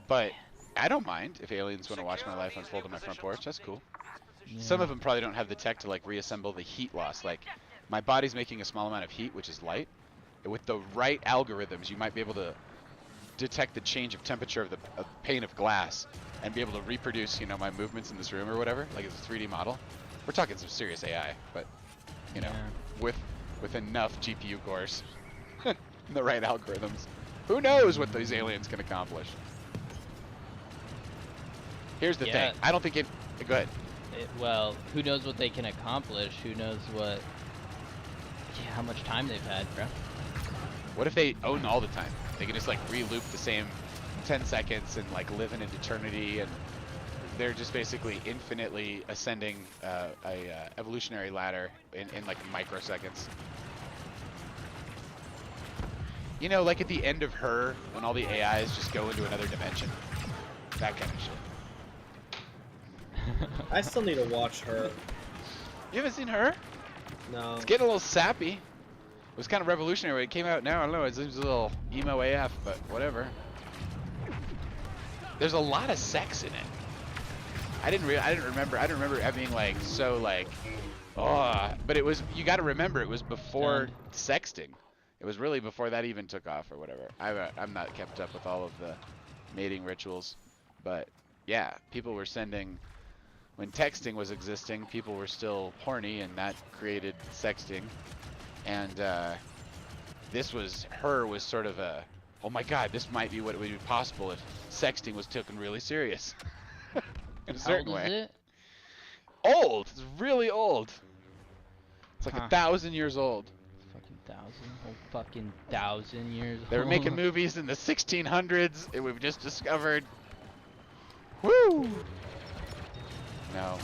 But I don't mind if aliens want to watch my life unfold on my front porch. That's cool. Yeah. Some of them probably don't have the tech to like reassemble the heat loss. Like my body's making a small amount of heat, which is light. With the right algorithms, you might be able to detect the change of temperature of the pane of glass and be able to reproduce, you know, my movements in this room or whatever, like it's a 3D model. We're talking some serious AI, but you know, with enough GPU cores, and the right algorithms, who knows what these aliens can accomplish? Here's the thing. I don't think it. Go ahead. Well, who knows what they can accomplish? Who knows what? Yeah, how much time they've had, bro? What if they own all the time? They can just like re-loop the same 10 seconds and like live in an eternity, and they're just basically infinitely ascending a evolutionary ladder in like microseconds. You know, like at the end of Her, when all the AIs just go into another dimension. That kind of shit. I still need to watch Her. You haven't seen Her? No. It's getting a little sappy. It was kind of revolutionary when it came out. Now I don't know. It seems a little emo AF, but whatever. There's a lot of sex in it. I didn't remember it being like so like, oh. But it was. You got to remember, it was before sexting. It was really before that even took off or whatever. I'm not kept up with all of the mating rituals, but yeah, people were sending. When texting was existing, people were still horny, and that created sexting. And Her was sort of a, oh my god, this might be what would be possible if sexting was taken really serious. In a certain way. How old is it? Old! It's really old. It's like 1,000 years old. Fucking 1,000 years old. They were making movies in the 1600s, and we've just discovered. Woo! No.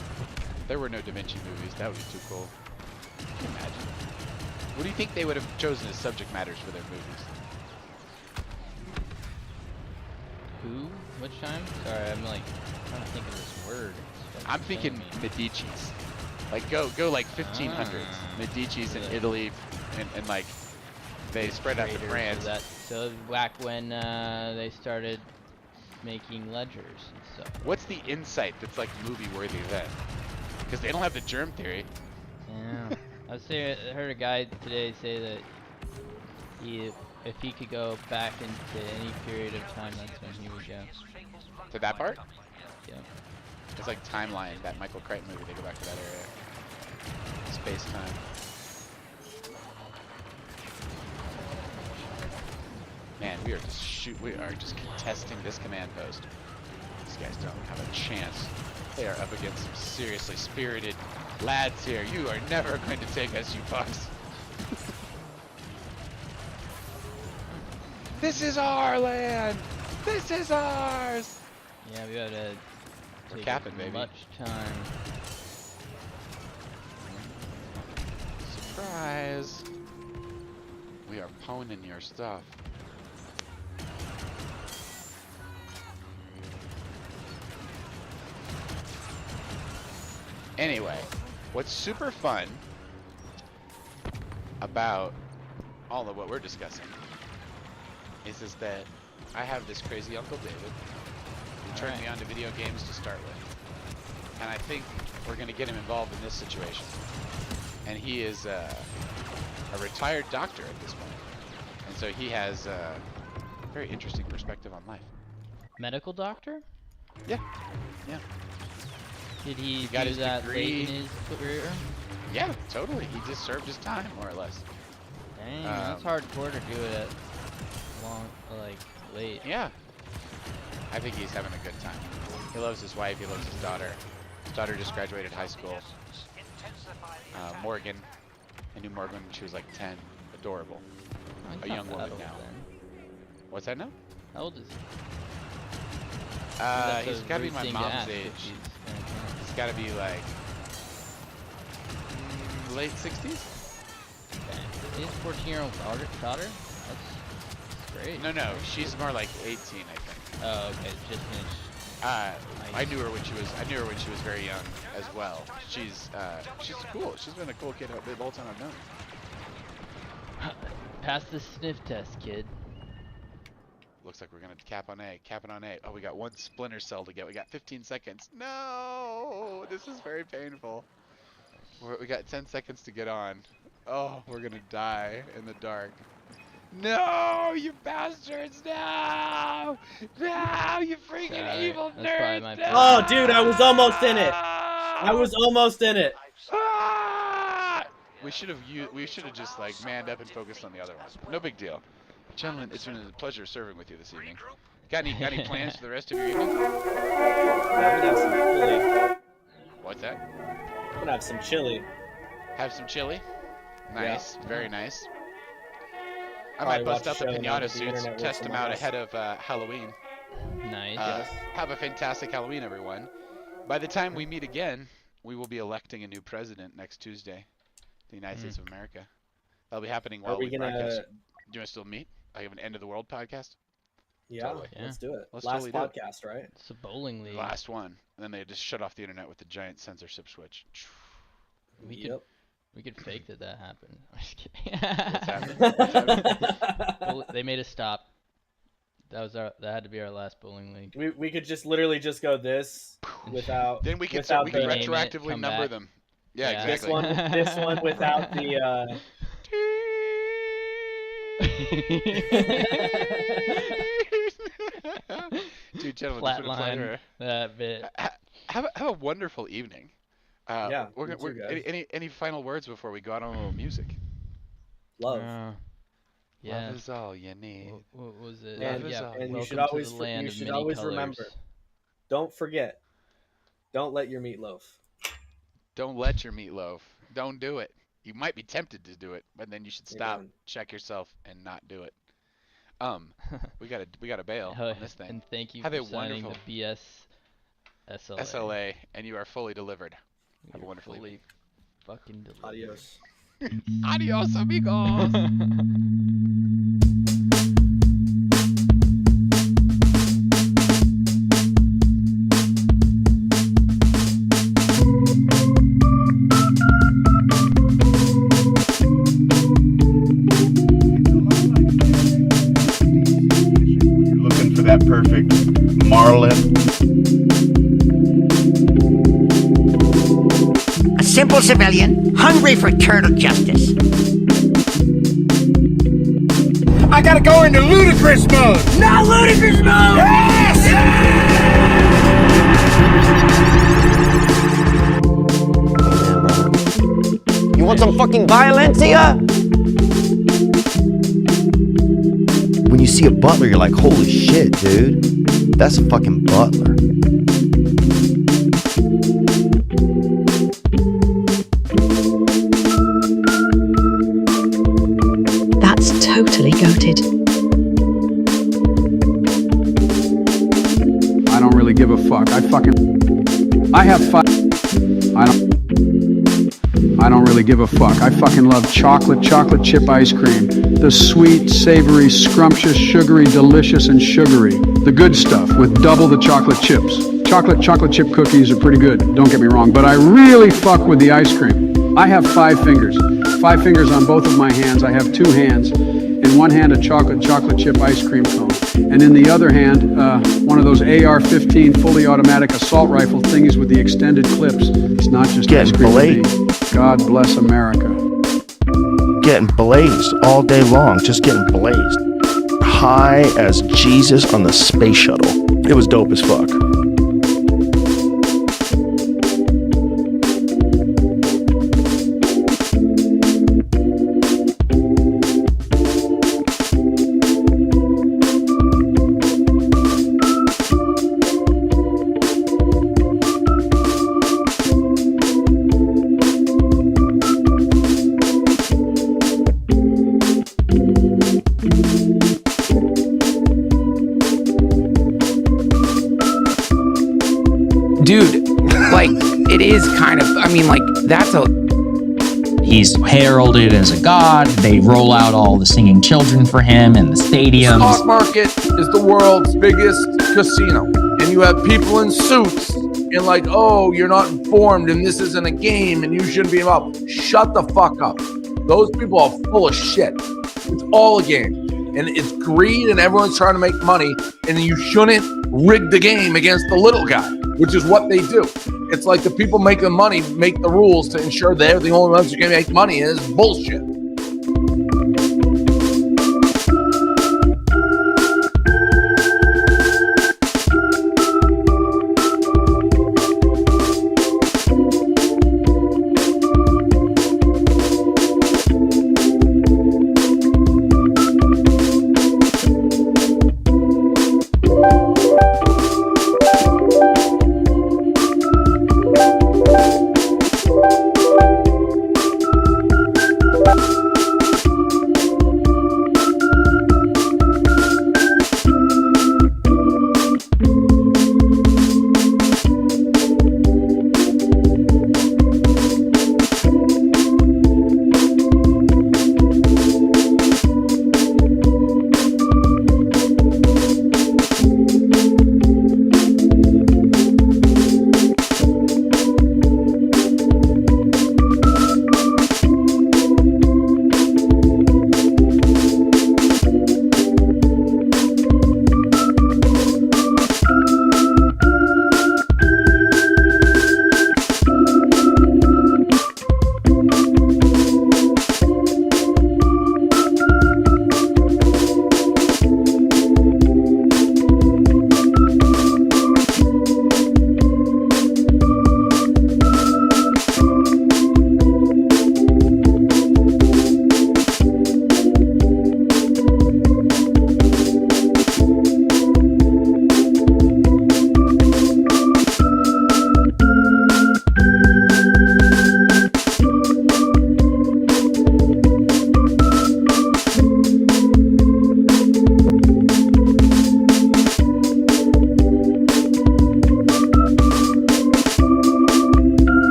There were no Da Vinci movies. That would be too cool. Can you imagine? What do you think they would have chosen as subject matters for their movies? Who? Which time? Sorry, I'm like trying to think of this word. I'm thinking Medici's. Like go like 1500s. Medici's in Italy, and like they spread out to France. So back when they started making ledgers and stuff. What's the insight that's like movie worthy then? Because they don't have the germ theory. Yeah. I heard a guy today say that if he could go back into any period of time, that's when he would go. To that part? Yeah. It's like Timeline, that Michael Crichton movie. They go back to that area. Space time. Man, we are just contesting this command post. These guys don't have a chance. They are up against some seriously spirited lads here. You are never going to take us, you fucks. This is our land. This is ours. Yeah, we gotta take capping, baby. much time. Surprise. We are poning your stuff. Anyway, what's super fun about all of what we're discussing is that I have this crazy Uncle David who turned me on to video games to start with. And I think we're going to get him involved in this situation. And he is a retired doctor at this point. And so he has a very interesting perspective on life. Medical doctor? Yeah. Yeah. Did he got do his that degree. late in his career? Yeah, totally. He just served his time, more or less. Dang, that's hardcore to do it at late. Yeah. I think he's having a good time. He loves his wife. He loves his daughter. His daughter just graduated high school. Morgan. I knew Morgan when she was like 10. Adorable. Oh, a young woman now. What's that now? How old is he? He's got to be my mom's age. He's got to be like late 60s. He has a 14-year-old daughter? That's great. No, she's more like 18, I think. Oh, okay, just finished. I knew her when she was very young as well. She's cool. She's been a cool kid the whole time I've known her. Pass the sniff test, kid. Looks like we're gonna cap on A. Oh, we got one splinter cell to get. We got 15 seconds. No, this is very painful. We got 10 seconds to get on. Oh, we're gonna die in the dark. No, you bastards! No, you freaking evil nerds! No! Oh, dude, I was almost in it. I was almost in it. We should have just like manned up and focused on the other one. No big deal. Gentlemen, it's been a pleasure serving with you this evening. Got any plans for the rest of your evening? I'm gonna have some chili. What's that? I'm gonna have some chili. Have some chili? Nice, yeah. Very nice. I Probably might bust watch out the a show now pinata that the suits and internet test works them in my out house. ahead of Halloween. Nice. Have a fantastic Halloween, everyone. By the time we meet again, we will be electing a new president next Tuesday, the United States of America. That'll be happening while we broadcast. Do you want to still meet? I have an end of the world podcast. Yeah, Totally. let's do it. Let's Last totally do it. podcast, right? It's a bowling league. Last one. And then they just shut off the internet with the giant censorship switch. We could fake that happened. I'm just kidding. What's happening? Well, they made us stop. That had to be our last bowling league. We could just literally just go this without. Then we could without retroactively number them. Yeah, exactly. This one without the. Dude, gentlemen, Flat it's been a line pleasure. that bit. Have a wonderful evening. Yeah. We're any final words before we go out on a little music? Love. Yeah. Love is all you need. What was it? And, yeah, and you welcome should to always the land you of should many always colors. remember. Don't forget. Don't let your meatloaf. Don't let your meatloaf. Don't do it. You might be tempted to do it, but then you should stop, check yourself, and not do it. We gotta bail on this thing. And thank you Have for a signing wonderful the BS SLA. SLA, and you are fully delivered. Have a wonderful fully evening. fucking delivered. Adios. Adios, amigos. Looking for that perfect marlin. I simple civilian, hungry for turtle justice. I gotta go into ludicrous mode. Now ludicrous mode. Yes! You want some fucking violence here? When you see a butler, you're like, holy shit, dude. That's a fucking butler. That's totally goated. I don't really give a fuck. I have fun. I don't really give a fuck. I fucking love chocolate chip ice cream. The sweet, savory, scrumptious, sugary, delicious, and sugary. The good stuff with double the chocolate chips. Chocolate chip cookies are pretty good, don't get me wrong, but I really fuck with the ice cream. I have 5 fingers. 5 fingers on both of my hands. I have 2 hands. In one hand, a chocolate chip ice cream cone. And in the other hand, one of those AR-15 fully automatic assault rifle thingies with the extended clips. It's not just ice cream to me. God bless America. Getting blazed all day long, just getting blazed. High as Jesus on the space shuttle. It was dope as fuck. Dude, like, it is kind of, I mean, like, that's a... He's heralded as a god. They roll out all the singing children for him in the stadiums. The stock market is the world's biggest casino. And you have people in suits and like, oh, you're not informed and this isn't a game and you shouldn't be involved. Shut the fuck up. Those people are full of shit. It's all a game. And it's greed and everyone's trying to make money. And you shouldn't rig the game against the little guy, which is what they do. It's like the people making the money make the rules to ensure they're the only ones who can make money, and it's bullshit.